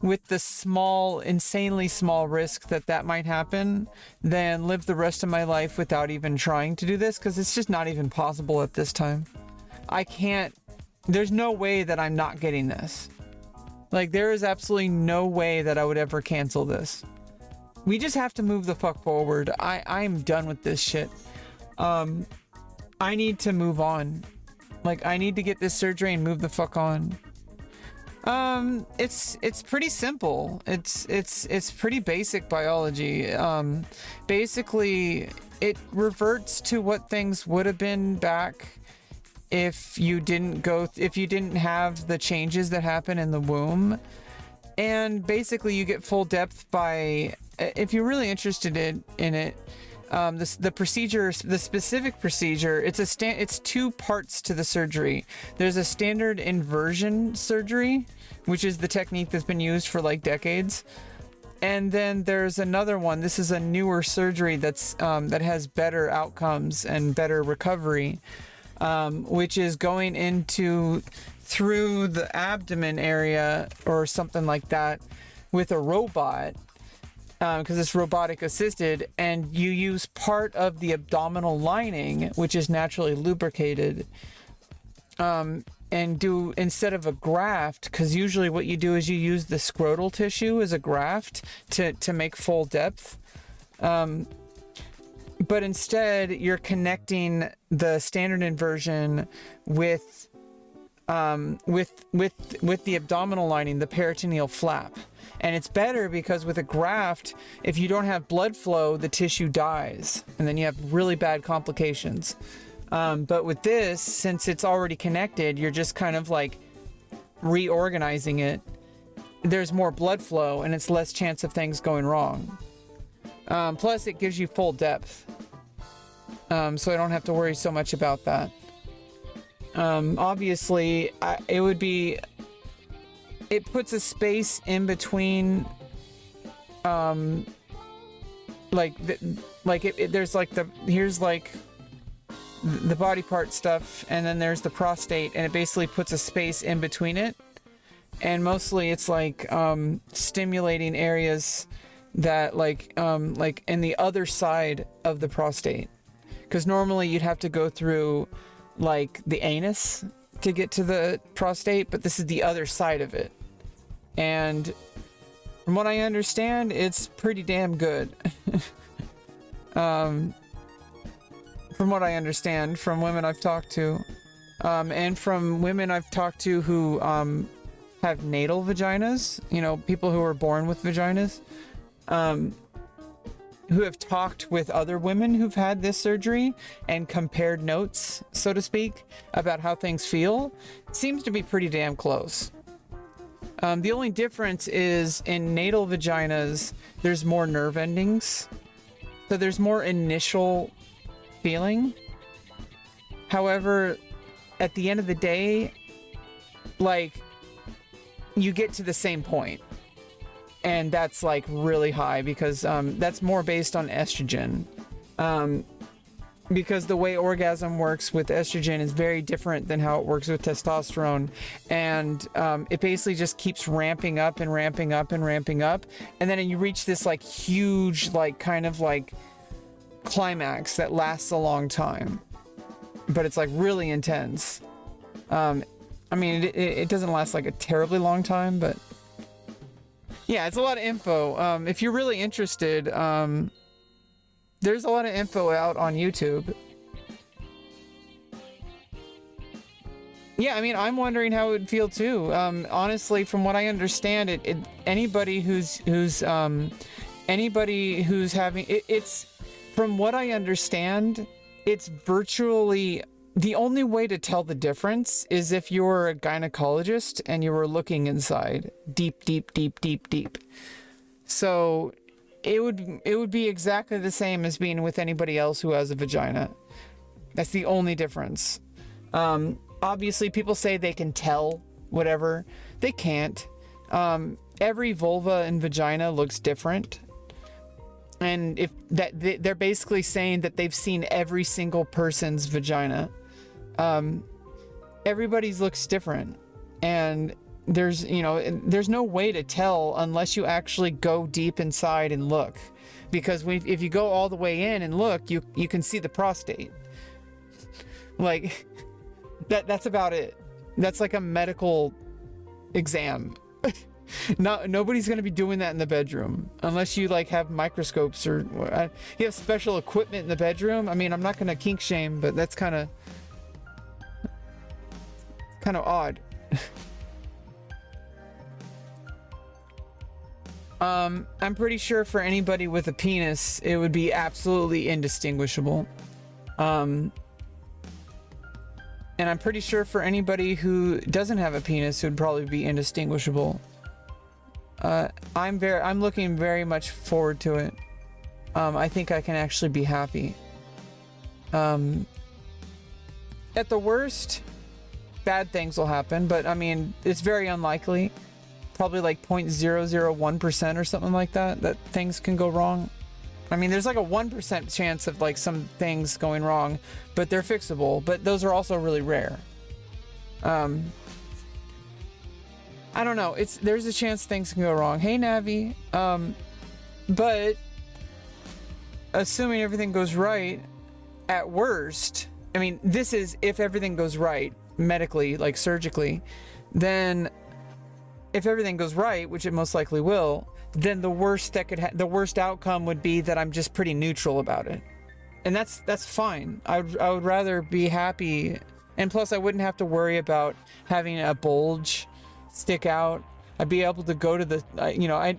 E: with the small, insanely small risk that might happen than live the rest of my life without even trying to do this, because it's just not even possible at this time. I can't, there's no way that I'm not getting this. Like, there is absolutely no way that I would ever cancel this. We just have to move the fuck forward. I'm done with this shit. I need to move on. Like, I need to get this surgery and move the fuck on. It's pretty simple. It's pretty basic biology. Basically, it reverts to what things would have been back if you didn't have the changes that happen in the womb. And basically, you get full depth by, if you're really interested in it, the procedure, the specific procedure, it's two parts to the surgery. There's a standard inversion surgery, which is the technique that's been used for like decades. And then there's another one. This is a newer surgery that has better outcomes and better recovery, which is going into through the abdomen area or something like that with a robot. Because it's robotic assisted, and you use part of the abdominal lining, which is naturally lubricated, and do, instead of a graft, because usually what you do is you use the scrotal tissue as a graft to make full depth, but instead you're connecting the standard inversion with the abdominal lining, the peritoneal flap. And it's better because with a graft, if you don't have blood flow, the tissue dies, and then you have really bad complications. But with this, since it's already connected, you're just kind of like reorganizing it. There's more blood flow, and it's less chance of things going wrong. Plus, it gives you full depth. So I don't have to worry so much about that. Obviously, it puts a space in between like there's like here's like the body part stuff, and then there's the prostate, and it basically puts a space in between it, and mostly it's like stimulating areas that like in the other side of the prostate, because normally you'd have to go through like the anus to get to the prostate, but this is the other side of it, and from what I understand, it's pretty damn good. From what I understand from women I've talked to, and from women I've talked to who have natal vaginas, you know, people who are born with vaginas, who have talked with other women who've had this surgery and compared notes, so to speak, about how things feel, it seems to be pretty damn close. The only difference is in natal vaginas, there's more nerve endings, so there's more initial feeling. However, at the end of the day, like, you get to the same point, and that's like really high because that's more based on estrogen, because the way orgasm works with estrogen is very different than how it works with testosterone, and it basically just keeps ramping up and ramping up and ramping up, and then you reach this like huge like kind of like climax that lasts a long time, but it's like really intense. I mean, it doesn't last like a terribly long time, but yeah, it's a lot of info. If you're really interested, there's a lot of info out on YouTube. Yeah, I mean, I'm wondering how it would feel too. Honestly, from what I understand, anybody who's having it's from what I understand, it's virtually the only way to tell the difference is if you're a gynecologist and you were looking inside deep. So it would be exactly the same as being with anybody else who has a vagina. That's the only difference. Obviously, people say they can tell whatever. They can't. Every vulva and vagina looks different. And if that they're basically saying that they've seen every single person's vagina. Everybody's looks different, and there's no way to tell unless you actually go deep inside and look, because if you go all the way in and look, you can see the prostate. Like that's about it. That's like a medical exam. Nobody's gonna be doing that in the bedroom unless you like have microscopes or you have special equipment in the bedroom. I mean, I'm not gonna kink shame, but that's kind of odd. I'm pretty sure for anybody with a penis, it would be absolutely indistinguishable. And I'm pretty sure for anybody who doesn't have a penis, it would probably be indistinguishable. I'm looking very much forward to it. I think I can actually be happy. At the worst, bad things will happen, but I mean, it's very unlikely. Probably like 0.001% or something like that things can go wrong. I mean, there's like a 1% chance of like some things going wrong, but they're fixable, but those are also really rare. I don't know. There's a chance things can go wrong. Hey, Navi. But assuming everything goes right, at worst, I mean, this is if everything goes right medically, like surgically, then if everything goes right, which it most likely will, then the worst the worst outcome would be that I'm just pretty neutral about it, and that's fine. I would rather be happy, and plus I wouldn't have to worry about having a bulge stick out. I'd be able to go to the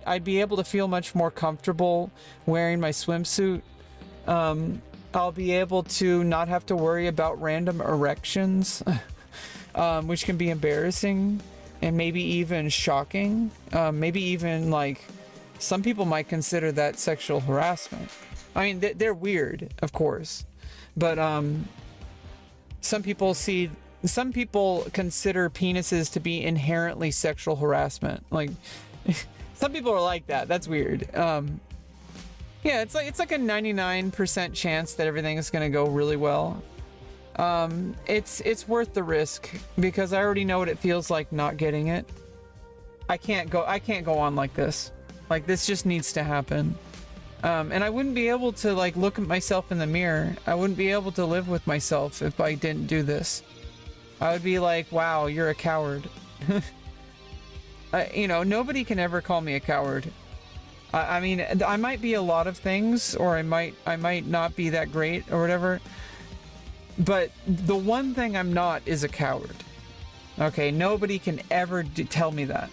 E: I'd be able to feel much more comfortable wearing my swimsuit. I'll be able to not have to worry about random erections, which can be embarrassing and maybe even shocking. Maybe even like some people might consider that sexual harassment. I mean, they're weird, of course, but some people consider penises to be inherently sexual harassment. Like, some people are like that. That's weird. Yeah, it's like a 99% chance that everything is going to go really well. It's worth the risk because I already know what it feels like not getting it. I can't go on like this. Like, this just needs to happen. And I wouldn't be able to, like, look at myself in the mirror. I wouldn't be able to live with myself if I didn't do this. I would be like, wow, you're a coward. You know, nobody can ever call me a coward. I mean, I might be a lot of things, or I might not be that great or whatever. But the one thing I'm not is a coward. Okay, nobody can ever tell me that.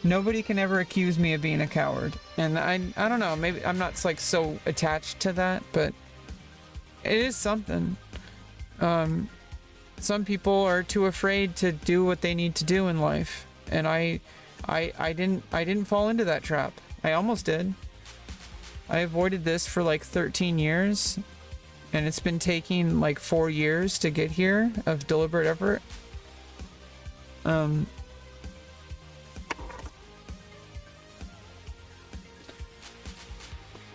E: Nobody can ever accuse me of being a coward. And I don't know, maybe I'm not like so attached to that, but it is something. Some people are too afraid to do what they need to do in life, and I didn't fall into that trap. I almost did. I avoided this for like 13 years, and it's been taking like 4 years to get here of deliberate effort.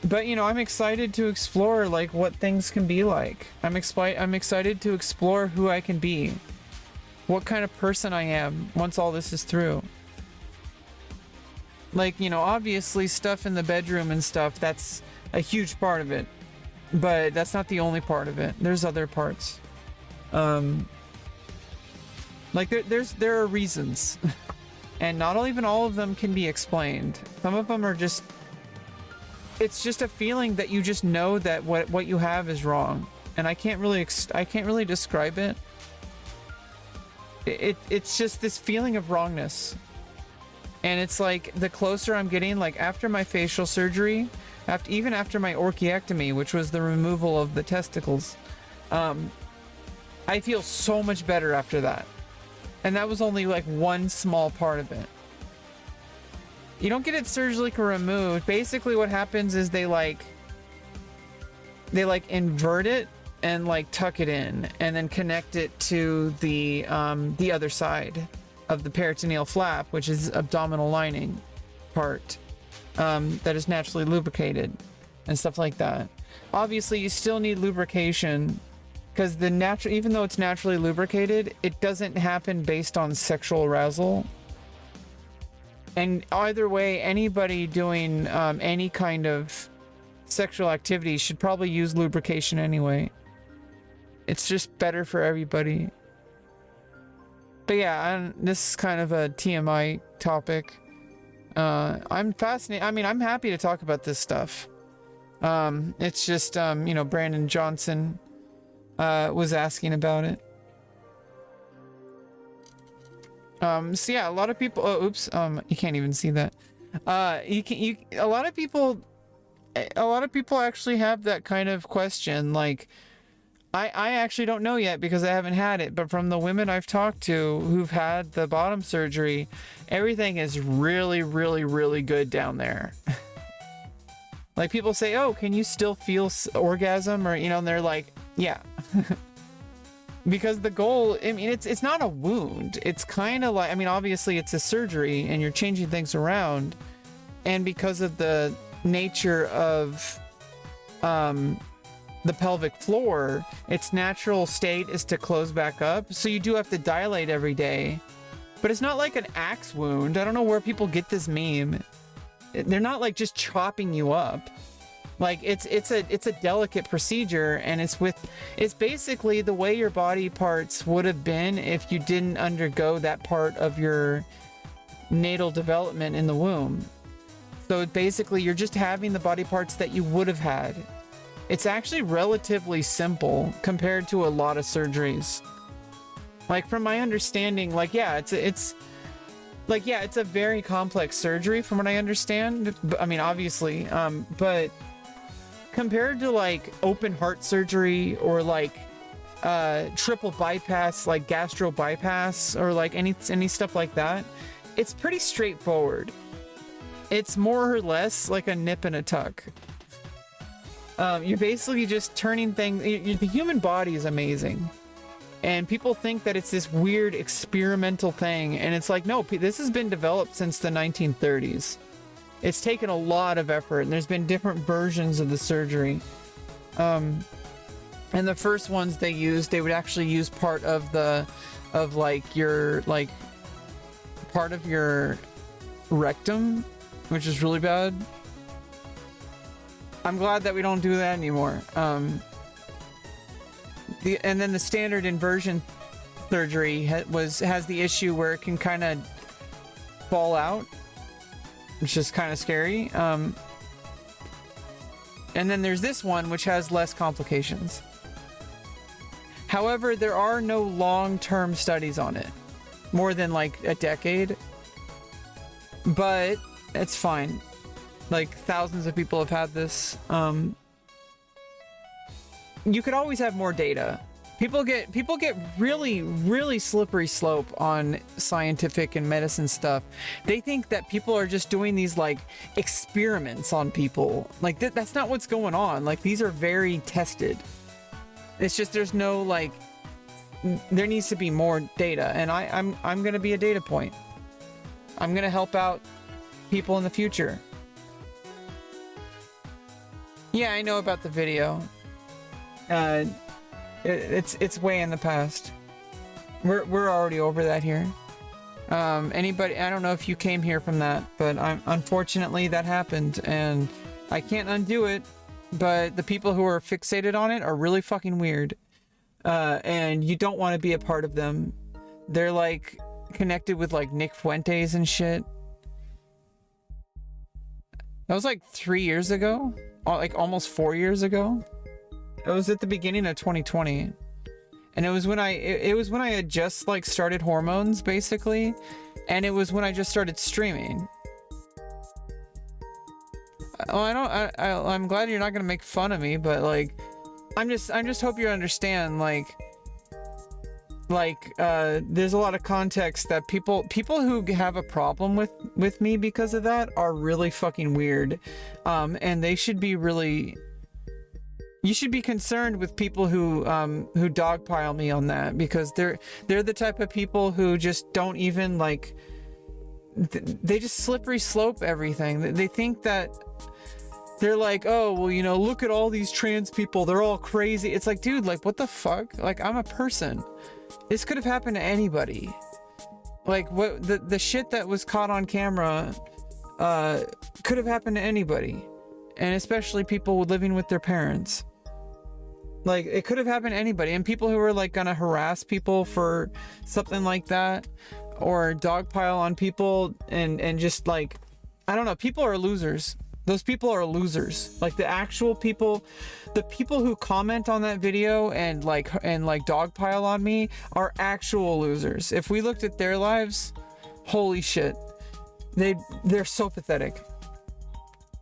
E: But you know, I'm excited to explore like what things can be like. I'm excited to explore who I can be, what kind of person I am once all this is through. Like, you know, obviously stuff in the bedroom and stuff, that's a huge part of it, but that's not the only part of it. There's other parts. Like there are reasons, and not even all of them can be explained. Some of them are just. It's just a feeling that you just know that what you have is wrong, and I can't really describe it. It's just this feeling of wrongness, and it's like the closer I'm getting, like after my facial surgery, even after my orchiectomy, which was the removal of the testicles, I feel so much better after that, and that was only like one small part of it. You don't get it surgically removed. Basically what happens is they invert it and like tuck it in and then connect it to the other side of the peritoneal flap, which is abdominal lining part, that is naturally lubricated and stuff like that. Obviously you still need lubrication because even though it's naturally lubricated, it doesn't happen based on sexual arousal. And either way, anybody doing any kind of sexual activity should probably use lubrication anyway. It's just better for everybody. But yeah, this is kind of a TMI topic. I'm fascinated. I mean, I'm happy to talk about this stuff. It's just, you know, Brandon Johnson was asking about it. So yeah, a lot of people, oh, oops, you can't even see that. A lot of people actually have that kind of question. Like, I actually don't know yet because I haven't had it, but from the women I've talked to who've had the bottom surgery, everything is really, really, really good down there. Like, people say, oh, can you still feel orgasm? Or, you know, and they're like, yeah. Because the goal, I mean, it's not a wound. It's kind of like, I mean, obviously it's a surgery and you're changing things around. And because of the nature of the pelvic floor, its natural state is to close back up. So you do have to dilate every day. But it's not like an axe wound. I don't know where people get this meme. They're not like just chopping you up. Like it's a delicate procedure, and it's basically the way your body parts would have been if you didn't undergo that part of your natal development in the womb. So basically you're just having the body parts that you would have had. It's actually relatively simple compared to a lot of surgeries. Like, from my understanding, like, yeah, it's a very complex surgery from what I understand. I mean, obviously, but compared to like open heart surgery or like triple bypass, like gastro bypass, or like any stuff like that, it's pretty straightforward. It's more or less like a nip and a tuck. You're basically just turning things. The human body is amazing, and people think that it's this weird experimental thing, and it's like, no, this has been developed since the 1930s. It's taken a lot of effort, and there's been different versions of the surgery. And the first ones they used, they would actually use part of part of your rectum, which is really bad. I'm glad that we don't do that anymore. And then the standard inversion surgery has the issue where it can kind of fall out, which is kind of scary. And then there's this one, which has less complications. However, there are no long-term studies on it, more than like a decade. But it's fine. Like, thousands of people have had this. You could always have more data. People get really, really slippery slope on scientific and medicine stuff. They think that people are just doing these like experiments on people. Like that's not what's going on. Like, these are very tested. It's just there's no like. There needs to be more data, and I'm gonna be a data point. I'm gonna help out people in the future. Yeah, I know about the video. It's way in the past. We're already over that here. Anybody? I don't know if you came here from that, but unfortunately that happened, and I can't undo it. But the people who are fixated on it are really fucking weird, and you don't want to be a part of them. They're like connected with like Nick Fuentes and shit. That was like 3 years ago, like almost 4 years ago. It was at the beginning of 2020, and it was when I had just like started hormones basically, and it was when I just started streaming. Oh, I'm glad you're not gonna make fun of me, but like, I'm just hope you understand like there's a lot of context that people who have a problem with me because of that are really fucking weird, and they should be really. You should be concerned with people who dogpile me on that, because they're the type of people who just don't even like. They just slippery slope everything. They think that they're like, oh well, you know, look at all these trans people. They're all crazy. It's like, dude, like what the fuck? Like, I'm a person. This could have happened to anybody. Like what the shit that was caught on camera could have happened to anybody, and especially people living with their parents. Like, it could have happened to anybody, and people who are like gonna harass people for something like that, or dogpile on people, and just like, I don't know, people are losers. Those people are losers. Like the actual people, the people who comment on that video and like dogpile on me are actual losers. If we looked at their lives, holy shit, they're so pathetic.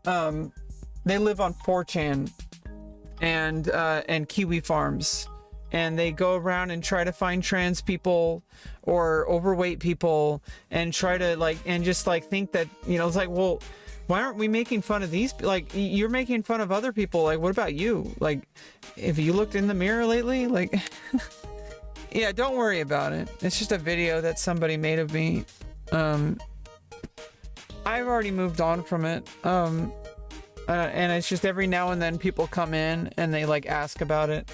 E: They live on 4chan and Kiwi farms, and they go around and try to find trans people or overweight people and try to like, and just like think that, you know, it's like, well, why aren't we making fun of these? Like, you're making fun of other people. Like, what about you? Like, if you looked in the mirror lately, like, yeah, don't worry about it. It's just a video that somebody made of me. I've already moved on from it. And it's just every now and then people come in and they like ask about it.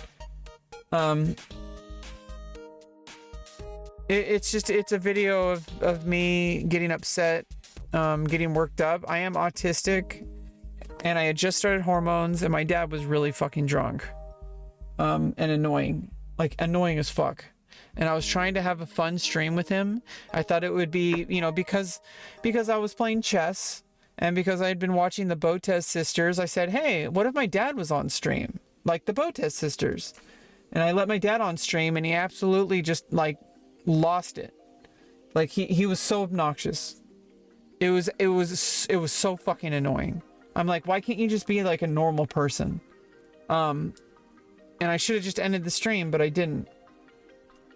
E: It's a video of me getting upset, getting worked up. I am autistic, and I had just started hormones, and my dad was really fucking drunk, and annoying as fuck. And I was trying to have a fun stream with him. I thought it would be, you know, because I was playing chess. And because I had been watching the Botez sisters, I said, hey, what if my dad was on stream? Like the Botez sisters. And I let my dad on stream, and he absolutely just like lost it. Like he was so obnoxious. It was so fucking annoying. I'm like, why can't you just be like a normal person? And I should have just ended the stream, but I didn't.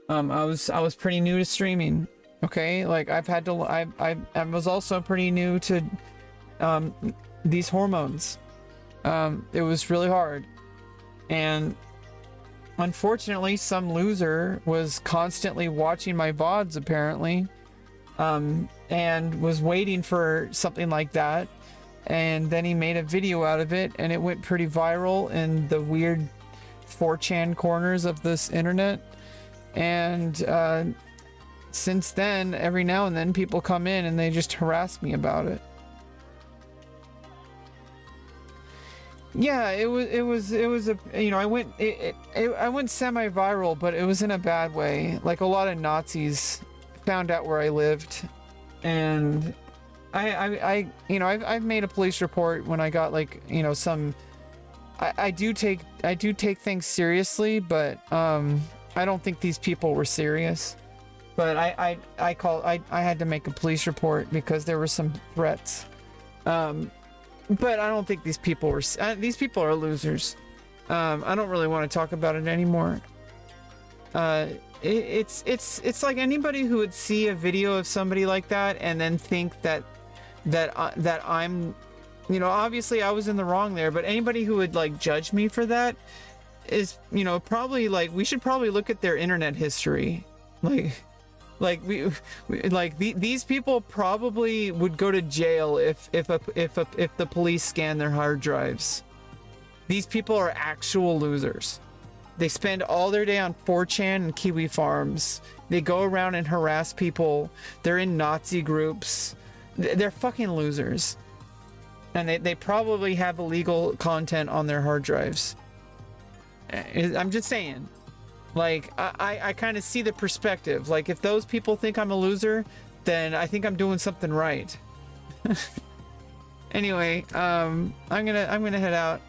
E: I was pretty new to streaming. Okay, like I was also pretty new to these hormones. It was really hard, and unfortunately some loser was constantly watching my VODs apparently, and was waiting for something like that. And then he made a video out of it, and it went pretty viral in the weird 4chan corners of this internet. And since then, every now and then people come in and they just harass me about it. Yeah, it was a, you know, I went semi-viral, but it was in a bad way. Like, a lot of Nazis found out where I lived, and I you know, I've made a police report when I got, like, you know, some, I do take things seriously, but I don't think these people were serious. But I had to make a police report because there were some threats. But I don't think these people were, these people are losers. I don't really want to talk about it anymore. It's like anybody who would see a video of somebody like that and then think that I'm, you know, obviously I was in the wrong there, but anybody who would, like, judge me for that is, you know, probably, like, we should probably look at their internet history. These people probably would go to jail if the police scan their hard drives. These people are actual losers. They spend all their day on 4chan and Kiwi farms. They go around and harass people. They're in Nazi groups. They're fucking losers. And they probably have illegal content on their hard drives. I'm just saying. Like, I kind of see the perspective. Like, if those people think I'm a loser, then I think I'm doing something right. Anyway, I'm gonna head out.